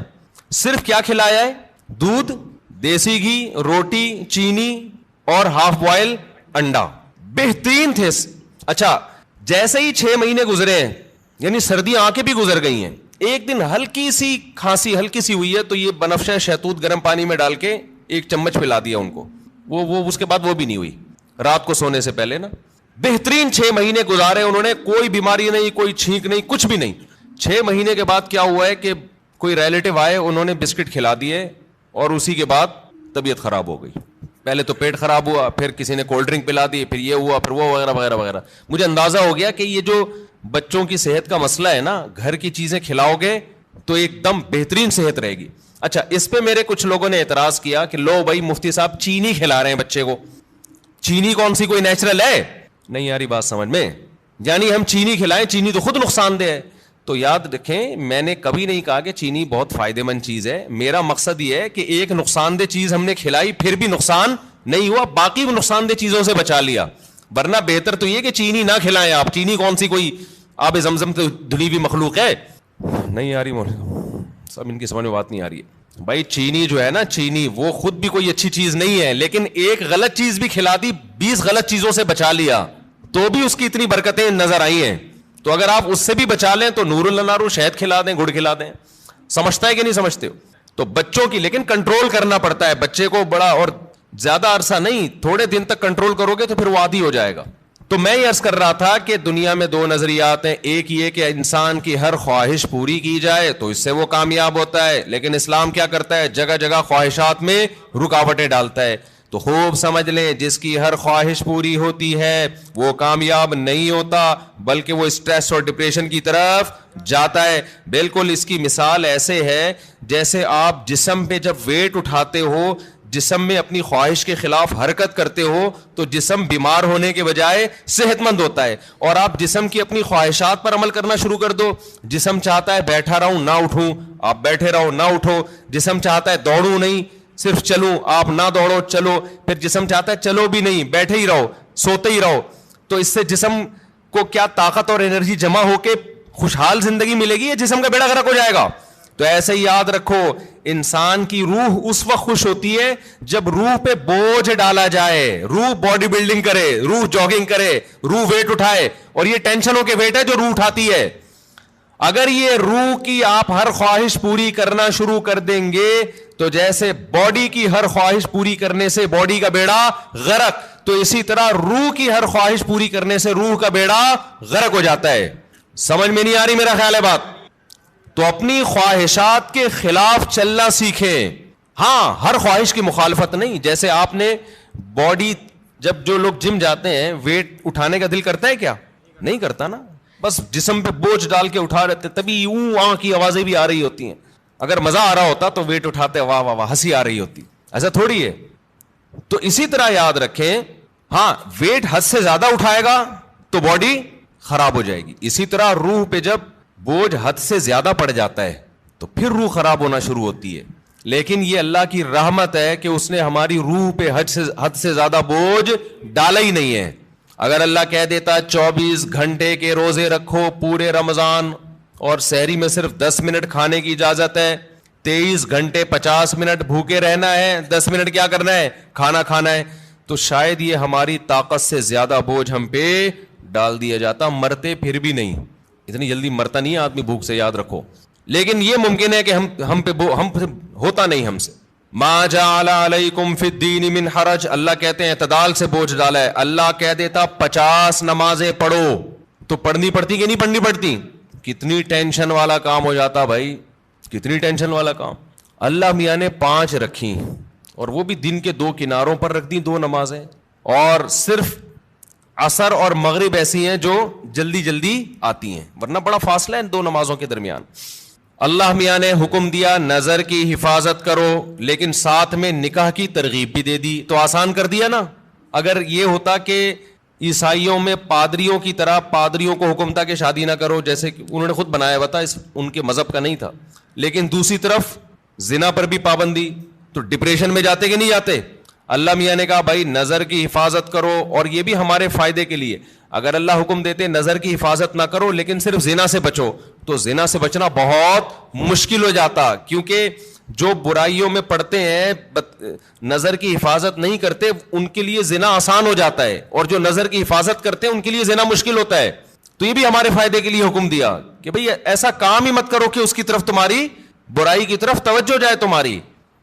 صرف کیا کھلایا ہے؟ دودھ, دیسی گھی, روٹی, چینی اور ہاف بوائل انڈا. بہترین تھے. اچھا جیسے ہی 6 مہینے گزرے ہیں, یعنی سردیاں آ کے بھی گزر گئی ہیں, ایک دن ہلکی سی کھانسی ہلکی سی ہوئی ہے تو یہ بنفشہ شہتوت گرم پانی میں ڈال کے 1 چمچ پلا دیا ان کو, وہ اس کے بعد وہ بھی نہیں ہوئی رات کو سونے سے پہلے نا. بہترین 6 مہینے گزارے انہوں نے, کوئی بیماری نہیں, کوئی چھینک نہیں, کچھ بھی نہیں. 6 مہینے کے بعد کیا ہوا ہے کہ کوئی ریلیٹو آئے, انہوں نے بسکٹ کھلا دیے اور اسی کے بعد طبیعت خراب ہو گئی. پہلے تو پیٹ خراب ہوا, پھر کسی نے کولڈ ڈرنک پلا دی, پھر یہ ہوا, پھر وہ وغیرہ وغیرہ وغیرہ. مجھے اندازہ ہو گیا کہ یہ جو بچوں کی صحت کا مسئلہ ہے نا, گھر کی چیزیں کھلاؤ گے تو ایک دم بہترین صحت رہے گی. اچھا اس پہ میرے کچھ لوگوں نے اعتراض کیا کہ لو بھائی مفتی صاحب چینی کھلا رہے ہیں بچے کو, چینی کون سی کوئی نیچرل ہے؟ نہیں یاری بات سمجھ میں, یعنی ہم چینی کھلائیں, چینی تو خود نقصان دہ ہے. تو یاد رکھیں میں نے کبھی نہیں کہا کہ چینی بہت فائدہ مند چیز ہے. میرا مقصد یہ ہے کہ ایک نقصان دہ چیز ہم نے کھلائی پھر بھی نقصان نہیں ہوا, باقی بھی نقصان دہ چیزوں سے بچا لیا. ورنہ بہتر تو یہ کہ چینی نہ کھلائیں آپ. چینی کون سی کوئی آب زمزم تو دھلی ہوئی مخلوق ہے؟ نہیں آ رہی سب ان کی سمجھ میں بات نہیں آ رہی ہے بھائی. چینی جو ہے نا, چینی وہ خود بھی کوئی اچھی چیز نہیں ہے, لیکن ایک غلط چیز بھی کھلا دی, 20 غلط چیزوں سے بچا لیا, تو بھی اس کی اتنی برکتیں نظر آئی ہیں. تو اگر آپ اس سے بھی بچا لیں تو نور النارو شہد کھلا دیں, گڑ کھلا دیں. سمجھتا ہے کہ نہیں سمجھتے ہو؟ تو بچوں کی لیکن کنٹرول کرنا پڑتا ہے بچے کو, بڑا اور زیادہ عرصہ نہیں, تھوڑے دن تک کنٹرول کرو گے تو پھر وہ عادی ہو جائے گا. تو میں یہ عرض کر رہا تھا کہ دنیا میں 2 نظریات ہیں. ایک یہ کہ انسان کی ہر خواہش پوری کی جائے تو اس سے وہ کامیاب ہوتا ہے, لیکن اسلام کیا کرتا ہے؟ جگہ جگہ خواہشات میں رکاوٹیں ڈالتا ہے. تو خوب سمجھ لیں, جس کی ہر خواہش پوری ہوتی ہے وہ کامیاب نہیں ہوتا, بلکہ وہ اسٹریس اور ڈپریشن کی طرف جاتا ہے. بالکل اس کی مثال ایسے ہے جیسے آپ جسم پہ جب ویٹ اٹھاتے ہو, جسم میں اپنی خواہش کے خلاف حرکت کرتے ہو تو جسم بیمار ہونے کے بجائے صحت مند ہوتا ہے. اور آپ جسم کی اپنی خواہشات پر عمل کرنا شروع کر دو, جسم چاہتا ہے بیٹھا رہوں نہ اٹھوں, آپ بیٹھے رہو نہ اٹھو. جسم چاہتا ہے دوڑوں نہیں, صرف چلوں, آپ نہ دوڑو چلو. پھر جسم چاہتا ہے چلو بھی نہیں, بیٹھے ہی رہو, سوتے ہی رہو. تو اس سے جسم کو کیا طاقت اور انرجی جمع ہو کے خوشحال زندگی ملے گی, یا جسم کا بیڑا غرق ہو جائے گا؟ تو ایسے ہی یاد رکھو, انسان کی روح اس وقت خوش ہوتی ہے جب روح پہ بوجھ ڈالا جائے, روح باڈی بلڈنگ کرے, روح جاگنگ کرے, روح ویٹ اٹھائے. اور یہ ٹینشنوں کے ویٹ ہے جو روح اٹھاتی ہے. اگر یہ روح کی آپ ہر خواہش پوری کرنا شروع کر دیں گے تو جیسے باڈی کی ہر خواہش پوری کرنے سے باڈی کا بیڑا غرق, تو اسی طرح روح کی ہر خواہش پوری کرنے سے روح کا بیڑا غرق ہو جاتا ہے. سمجھ میں نہیں آ رہی میرا خیال ہے بات؟ تو اپنی خواہشات کے خلاف چلنا سیکھیں. ہاں ہر خواہش کی مخالفت نہیں. جیسے آپ نے باڈی, جب جو لوگ جم جاتے ہیں ویٹ اٹھانے کا دل کرتا ہے کیا؟ نہیں کرتا نا, بس جسم پہ بوجھ ڈال کے اٹھا رہتے, تبھی اوں کی آوازیں بھی آ رہی ہوتی ہیں. اگر مزہ آ رہا ہوتا تو ویٹ اٹھاتے واہ واہ واہ ہنسی آ رہی ہوتی, ایسا تھوڑی ہے. تو اسی طرح یاد رکھیں, ہاں ویٹ حد سے زیادہ اٹھائے گا تو باڈی خراب ہو جائے گی. اسی طرح روح پہ جب بوجھ حد سے زیادہ پڑ جاتا ہے تو پھر روح خراب ہونا شروع ہوتی ہے. لیکن یہ اللہ کی رحمت ہے کہ اس نے ہماری روح پہ حد سے زیادہ بوجھ ڈالا ہی نہیں ہے. اگر اللہ کہہ دیتا 24 گھنٹے کے روزے رکھو پورے رمضان, اور سحری میں صرف 10 منٹ کھانے کی اجازت ہے, 23 گھنٹے 50 منٹ بھوکے رہنا ہے, 10 منٹ کیا کرنا ہے؟ کھانا کھانا ہے, تو شاید یہ ہماری طاقت سے زیادہ بوجھ ہم پہ ڈال دیا جاتا. مرتے پھر بھی نہیں, اتنی جلدی مرتا نہیں ہے آدمی بھوک سے, یاد رکھو. لیکن یہ ممکن ہے کہ ہم پہ ہوتا نہیں ہم سے. ما جعل علیکم فی الدین من حرج, اللہ کہتے ہیں اعتدال سے بوجھ ڈالا ہے. اللہ کہہ دیتا 50 نمازیں پڑھو تو پڑھنی پڑتی کہ نہیں پڑھنی پڑتی؟ کتنی ٹینشن والا کام ہو جاتا بھائی, کتنی ٹینشن والا کام. اللہ میاں نے 5 رکھی, اور وہ بھی دن کے 2 کناروں پر رکھ دی 2 نمازیں, اور صرف عصر اور مغرب ایسی ہیں جو جلدی جلدی آتی ہیں, ورنہ بڑا فاصلہ ہے 2 نمازوں کے درمیان. اللہ میاں نے حکم دیا نظر کی حفاظت کرو, لیکن ساتھ میں نکاح کی ترغیب بھی دے دی, تو آسان کر دیا نا. اگر یہ ہوتا کہ عیسائیوں میں پادریوں کی طرح پادریوں کو حکم تھا کہ شادی نہ کرو, جیسے کہ انہوں نے خود بنایا ہوا تھا, ان کے مذہب کا نہیں تھا, لیکن دوسری طرف زنا پر بھی پابندی, تو ڈپریشن میں جاتے کہ نہیں جاتے؟ اللہ میاں نے کہا بھائی نظر کی حفاظت کرو, اور یہ بھی ہمارے فائدے کے لیے. اگر اللہ حکم دیتے نظر کی حفاظت نہ کرو لیکن صرف زنا سے بچو, تو زنا سے بچنا بہت مشکل ہو جاتا, کیونکہ جو برائیوں میں پڑتے ہیں نظر کی حفاظت نہیں کرتے ان کے لیے زنا آسان ہو جاتا ہے, اور جو نظر کی حفاظت کرتے ہیں ان کے لیے زنا مشکل ہوتا ہے. تو یہ بھی ہمارے فائدے کے لیے حکم دیا کہ بھئی ایسا کام ہی مت کرو کہ اس کی طرف تمہاری برائی کی طرف توجہ جائے تمہاری.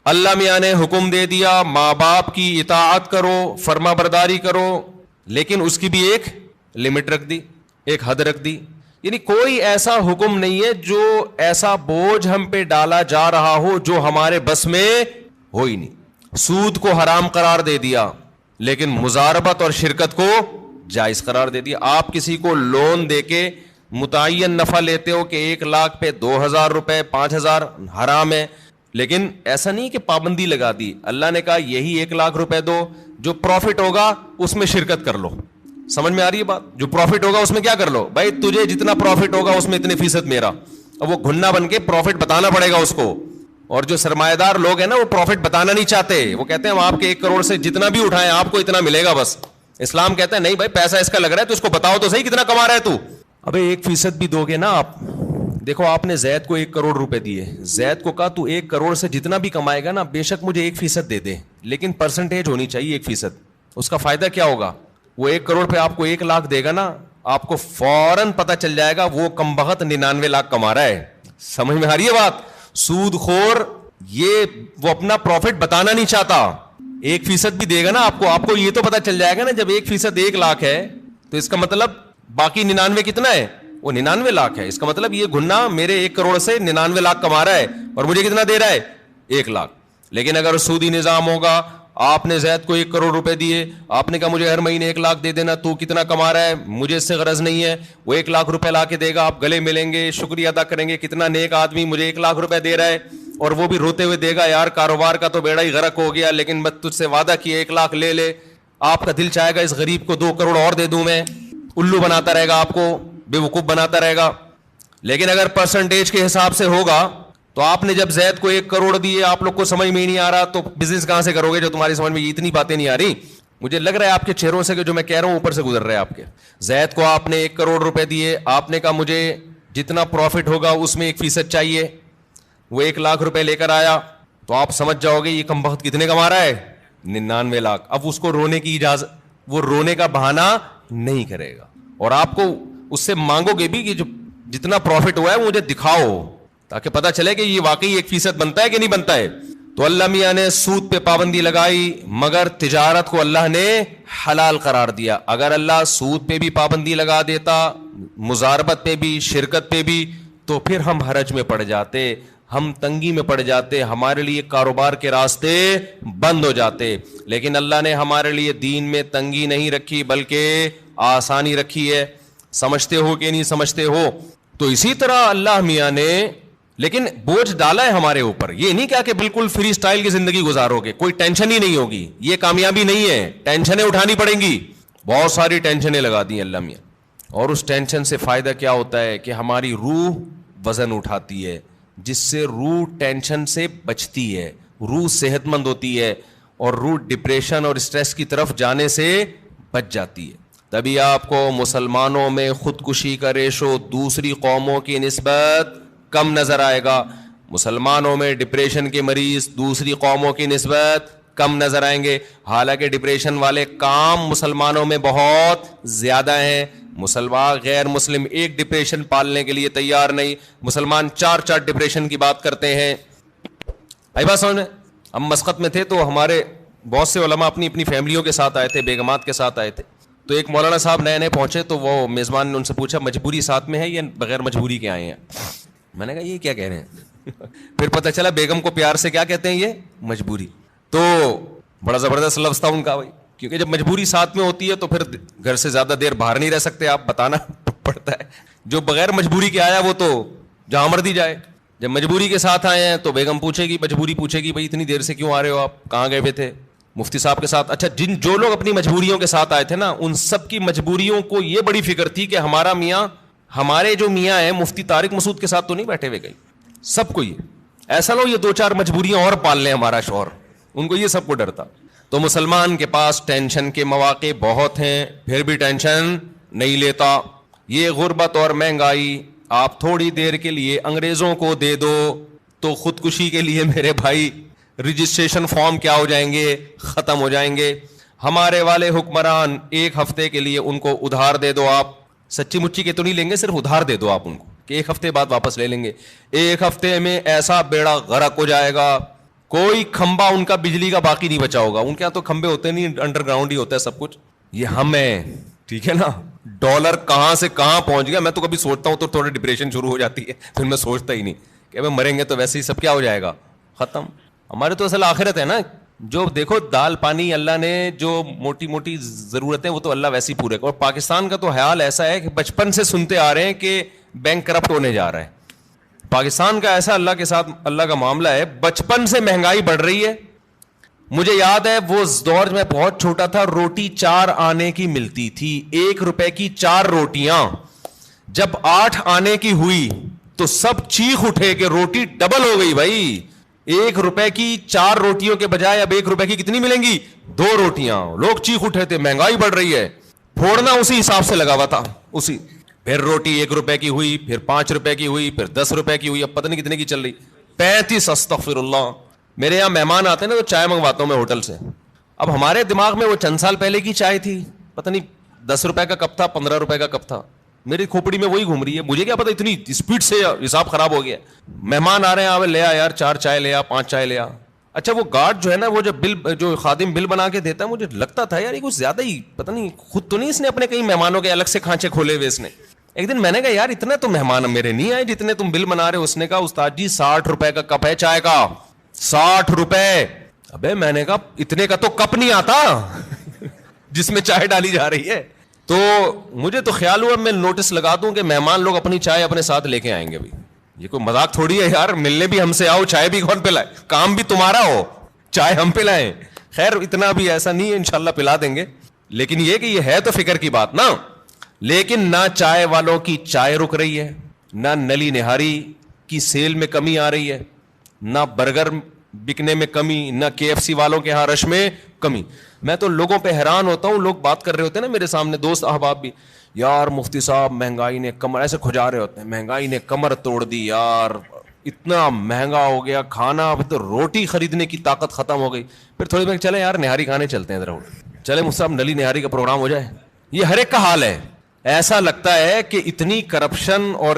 اللہ میاں نے حکم دے دیا ماں باپ کی اطاعت کرو, فرما برداری کرو, لیکن اس کی بھی ایک لمٹ رکھ دی, ایک حد رکھ دی. یعنی کوئی ایسا حکم نہیں ہے جو ایسا بوجھ ہم پہ ڈالا جا رہا ہو جو ہمارے بس میں ہو ہی نہیں. سود کو حرام قرار دے دیا لیکن مزاربت اور شرکت کو جائز قرار دے دیا. آپ کسی کو لون دے کے متعین نفع لیتے ہو کہ 1 لاکھ پہ 2,000 روپے 5,000 حرام ہے, لیکن ایسا نہیں کہ پابندی لگا دی. اللہ نے کہا یہی 1 لاکھ روپے دو, جو پروفٹ ہوگا اس میں شرکت کر لو. سمجھ میں آ رہی ہے بات؟ جو پروفٹ ہوگا اس میں کیا کر لو بھائی, تجھے جتنا پروفٹ ہوگا اس میں اتنے فیصد میرا. اب وہ گھننا بن کے پروفٹ بتانا پڑے گا اس کو. اور جو سرمایہ دار لوگ ہیں نا وہ پروفٹ بتانا نہیں چاہتے, وہ کہتے ہیں ہم آپ کے 1 کروڑ سے جتنا بھی اٹھائیں آپ کو اتنا ملے گا بس. اسلام کہتا ہے نہیں بھائی پیسہ اس کا لگ رہا ہے تو اس کو بتاؤ تو صحیح کتنا کما رہا ہے تو. ابے 1% بھی دو گے نا آپ. دیکھو آپ نے زید کو 1 کروڑ روپے دیے, زید کو کہا تو 1 کروڑ سے جتنا بھی کمائے گا نا بے شک مجھے 1% دے دے, لیکن پرسنٹیج ہونی چاہیے 1%. اس کا فائدہ کیا ہوگا؟ وہ 1 کروڑ پہ آپ کو 1 لاکھ دے گا نا, آپ کو فوراً پتہ چل جائے گا وہ کم بخت 99 لاکھ کما رہا ہے. سمجھ میں آ رہی ہے بات؟ سود خور یہ وہ اپنا پروفٹ بتانا نہیں چاہتا. 1% بھی دے گا نا آپ کو یہ تو پتہ چل جائے گا نا جب 1% 1 لاکھ ہے تو اس کا مطلب باقی 99 کتنا ہے؟ وہ 99 لاکھ ہے. اس کا مطلب یہ گھنا میرے 1 کروڑ سے 99 لاکھ کما رہا ہے اور مجھے کتنا دے رہا ہے؟ 1 لاکھ. لیکن اگر سودی نظام ہوگا, آپ نے زید کو 1 کروڑ روپے دیے, آپ نے کہا مجھے ہر مہینے 1 لاکھ دے دینا, تو کتنا کما رہا ہے مجھے اس سے غرض نہیں ہے, وہ 1 لاکھ روپے لا کے دے گا, آپ گلے ملیں گے, شکریہ ادا کریں گے کتنا نیک آدمی مجھے 1 لاکھ روپے دے رہا ہے, اور وہ بھی روتے ہوئے دے گا یار کاروبار کا تو بیڑا ہی غرق ہو گیا لیکن میں تجھ سے وعدہ کیا 1 لاکھ لے لے. آپ کا دل چاہے گا اس غریب کو 2 کروڑ اور دے دوں میں, الو بناتا رہے گا آپ کو, بے وقوف بناتا رہے گا. لیکن اگر پرسنٹیج کے حساب سے ہوگا تو آپ نے جب زید کو 1 کروڑ دیے, آپ لوگ کو سمجھ میں ہی نہیں آ رہا تو بزنس کہاں سے کرو گے جو تمہاری سمجھ میں اتنی باتیں نہیں آ رہی. مجھے لگ رہا ہے آپ کے چہروں سے کہ جو میں کہہ رہا ہوں اوپر سے گزر رہا ہے آپ کے. زید کو آپ نے 1 کروڑ روپے دیے, آپ نے کہا مجھے جتنا پروفٹ ہوگا اس میں 1% چاہیے, وہ 1 لاکھ روپے لے کر آیا تو آپ سمجھ جاؤ گے یہ کم بخت کتنے کما رہا ہے؟ 99 لاکھ. اب اس کو رونے کی اجازت, وہ رونے کا بہانہ نہیں کرے گا, اور آپ کو اس سے مانگو گے بھی کہ جو جتنا پروفٹ ہوا ہے مجھے دکھاؤ تاکہ پتہ چلے کہ یہ واقعی 1% بنتا ہے کہ نہیں بنتا ہے. تو اللہ میاں نے سود پہ پابندی لگائی مگر تجارت کو اللہ نے حلال قرار دیا. اگر اللہ سود پہ بھی پابندی لگا دیتا, مزاربت پہ بھی, شرکت پہ بھی, تو پھر ہم حرج میں پڑ جاتے, ہم تنگی میں پڑ جاتے, ہمارے لیے کاروبار کے راستے بند ہو جاتے. لیکن اللہ نے ہمارے لیے دین میں تنگی نہیں رکھی بلکہ آسانی رکھی ہے. سمجھتے ہو کہ نہیں سمجھتے ہو؟ تو اسی طرح اللہ میاں نے لیکن بوجھ ڈالا ہے ہمارے اوپر. یہ نہیں کہا کہ بالکل فری سٹائل کی زندگی گزارو گے, کوئی ٹینشن ہی نہیں ہوگی. یہ کامیابی نہیں ہے, ٹینشنیں اٹھانی پڑیں گی. بہت ساری ٹینشنیں لگا دی اللہ میاں, اور اس ٹینشن سے فائدہ کیا ہوتا ہے کہ ہماری روح وزن اٹھاتی ہے, جس سے روح ٹینشن سے بچتی ہے, روح صحت مند ہوتی ہے, اور روح ڈپریشن اور اسٹریس کی طرف جانے سے بچ جاتی ہے. تبھی آپ کو مسلمانوں میں خودکشی کا ریشو دوسری قوموں کی نسبت کم نظر آئے گا. مسلمانوں میں ڈپریشن کے مریض دوسری قوموں کی نسبت کم نظر آئیں گے, حالانکہ ڈپریشن والے کام مسلمانوں میں بہت زیادہ ہیں. مسلمان غیر مسلم ایک ڈپریشن پالنے کے لیے تیار نہیں, مسلمان 4 ڈپریشن کی بات کرتے ہیں. آئی بات سمجھ میں؟ ہم مسقط میں تھے تو ہمارے بہت سے علماء اپنی اپنی فیملیوں کے ساتھ آئے تھے, بیگمات کے ساتھ آئے تھے. تو ایک مولانا صاحب نئے پہنچے تو وہ میزبان نے ان سے پوچھا مجبوری ساتھ میں ہے یا بغیر مجبوری کے آئے ہیں؟ میں نے کہا یہ کیا کہہ رہے ہیں؟ پھر پتہ چلا بیگم کو پیار سے کیا کہتے ہیں, یہ مجبوری. تو بڑا زبردست لفظ تھا ان کا بھائی, کیونکہ جب مجبوری ساتھ میں ہوتی ہے تو پھر گھر سے زیادہ دیر باہر نہیں رہ سکتے, آپ بتانا پڑتا ہے. جو بغیر مجبوری کے آیا وہ تو جہاں مرضی جائے. جب مجبوری کے ساتھ آئے ہیں تو بیگم پوچھے گی, مجبوری پوچھے گی بھائی اتنی دیر سے کیوں آ رہے ہو, آپ کہاں گئے ہوئے تھے؟ مفتی صاحب کے ساتھ. اچھا جو لوگ اپنی مجبوریوں کے ساتھ آئے تھے نا, ان سب کی مجبوریوں کو یہ بڑی فکر تھی کہ ہمارا میاں, ہمارے جو میاں ہیں مفتی طارق مسعود کے ساتھ تو نہیں بیٹھے ہوئے گئی. سب کو یہ ایسا نہ ہو یہ 2-4 مجبوریاں اور پال لیں ہمارا شوہر, ان کو یہ سب کو ڈر تھا. تو مسلمان کے پاس ٹینشن کے مواقع بہت ہیں، پھر بھی ٹینشن نہیں لیتا. یہ غربت اور مہنگائی آپ تھوڑی دیر کے لیے انگریزوں کو دے دو تو خودکشی کے لیے میرے بھائی رجسٹریشن فارم کیا ہو جائیں گے، ختم ہو جائیں گے. ہمارے والے حکمران ایک ہفتے کے لیے ان کو ادھار دے دو، آپ سچی مچی کے تو نہیں لیں گے، صرف ادھار دے دو آپ ان کو کہ ایک ہفتے بعد واپس لے لیں گے. ایک ہفتے میں ایسا بیڑا غرق ہو جائے گا، کوئی کھمبا ان کا بجلی کا باقی نہیں بچا ہوگا. ان کے یہاں تو کھمبے ہوتے نہیں، انڈر گراؤنڈ ہی ہوتا ہے سب کچھ. یہ ہم ہیں، ٹھیک ہے نا. ڈالر کہاں سے کہاں پہنچ گیا. میں تو کبھی سوچتا ہوں تو تھوڑا ڈپریشن شروع ہو جاتی ہے، پھر میں سوچتا ہی نہیں کہ مریں گے تو ویسے ہی سب کیا ہو جائے گا، ختم. ہمارے تو اصل آخرت ہے نا. جو دیکھو دال پانی اللہ نے جو موٹی موٹی ضرورتیں وہ تو اللہ ویسے ہی پورے کر. اور پاکستان کا تو حال ایسا ہے کہ بچپن سے سنتے آ رہے ہیں کہ بینک کرپٹ ہونے جا رہا ہے. پاکستان کا ایسا اللہ کے ساتھ اللہ کا معاملہ ہے، بچپن سے مہنگائی بڑھ رہی ہے. مجھے یاد ہے وہ دور میں بہت چھوٹا تھا، روٹی 4 آنے کی ملتی تھی، 1 روپے کی 4 روٹیاں. جب 8 آنے کی ہوئی تو سب چیخ اٹھے کہ روٹی ڈبل ہو گئی بھائی. 1 روپے کی 4 روٹیوں کے بجائے اب 1 روپے کی کتنی ملیں گی؟ 2 روٹیاں. لوگ چیخ اٹھے تھے مہنگائی بڑھ رہی ہے. پھوڑنا اسی حساب سے لگا ہوا تھا اسی. پھر روٹی 1 روپے کی ہوئی، پھر 5 روپے کی ہوئی، پھر 10 روپے کی ہوئی، اب پتہ نہیں کتنے کی چل رہی. 35. استغفر اللہ. میرے یہاں مہمان آتے ہیں نا تو چائے منگواتا ہوں میں ہوٹل سے. اب ہمارے دماغ میں وہ چند سال پہلے کی چائے تھی، پتہ نہیں 10 روپے کا کپ تھا، 15 روپے کا کپ تھا. میری کھوپڑی میں وہی گھوم رہی ہے. مجھے کیا پتا اتنی اسپیڈ سے حساب خراب ہو گیا. مہمان آ رہے ہیں، آوے لے آ یار 4 چائے لے آ، 5 چائے لے آ. اچھا وہ گارڈ جو ہے نا، وہ جو خادم بل بنا کے دیتا ہے، مجھے لگتا تھا یار یہ کچھ زیادہ ہی، پتہ نہیں خود تو نہیں اس نے اپنے کئی مہمانوں کے الگ سے کھانچے کھولے ہوئے اس نے. ایک دن میں نے کہا یار اتنا تو مہمان میرے نہیں آئے جتنے تم بل بنا رہے ہو. اس نے کہا استاد جی 60 روپے کا کپ ہے چائے کا، 60 روپے. ابے میں نے کہا اتنے کا تو کپ نہیں آتا جس میں چائے ڈالی جا رہی ہے. تو مجھے تو خیال ہوا میں نوٹس لگا دوں کہ مہمان لوگ اپنی چائے اپنے ساتھ لے کے آئیں گے. بھائی یہ کوئی مذاق تھوڑی ہے یار، ملنے بھی ہم سے آؤ، چائے بھی کون پلائے، کام بھی تمہارا ہو، چائے ہم پلائیں. خیر اتنا بھی ایسا نہیں ہے، انشاءاللہ پلا دیں گے. لیکن یہ کہ یہ ہے تو فکر کی بات نا. لیکن نہ چائے والوں کی چائے رک رہی ہے، نہ نلی نہاری کی سیل میں کمی آ رہی ہے، نہ برگر بکنے میں کمی، نہ KFC والوں کے ہاں رش میں کمی. میں تو لوگوں پہ حیران ہوتا ہوں، لوگ بات کر رہے ہوتے ہیں نا میرے سامنے، دوست احباب بھی، یار مفتی صاحب مہنگائی نے کمر، ایسے کھجا رہے ہوتے ہیں، مہنگائی نے کمر توڑ دی یار، اتنا مہنگا ہو گیا کھانا، اب تو روٹی خریدنے کی طاقت ختم ہو گئی. پھر تھوڑی دیر چلے یار نہاری کھانے چلتے ہیں ذرا، چلے مجھ صاحب نلی نہاری کا پروگرام ہو جائے. یہ ہر ایک کا حال ہے. ایسا لگتا ہے کہ اتنی کرپشن اور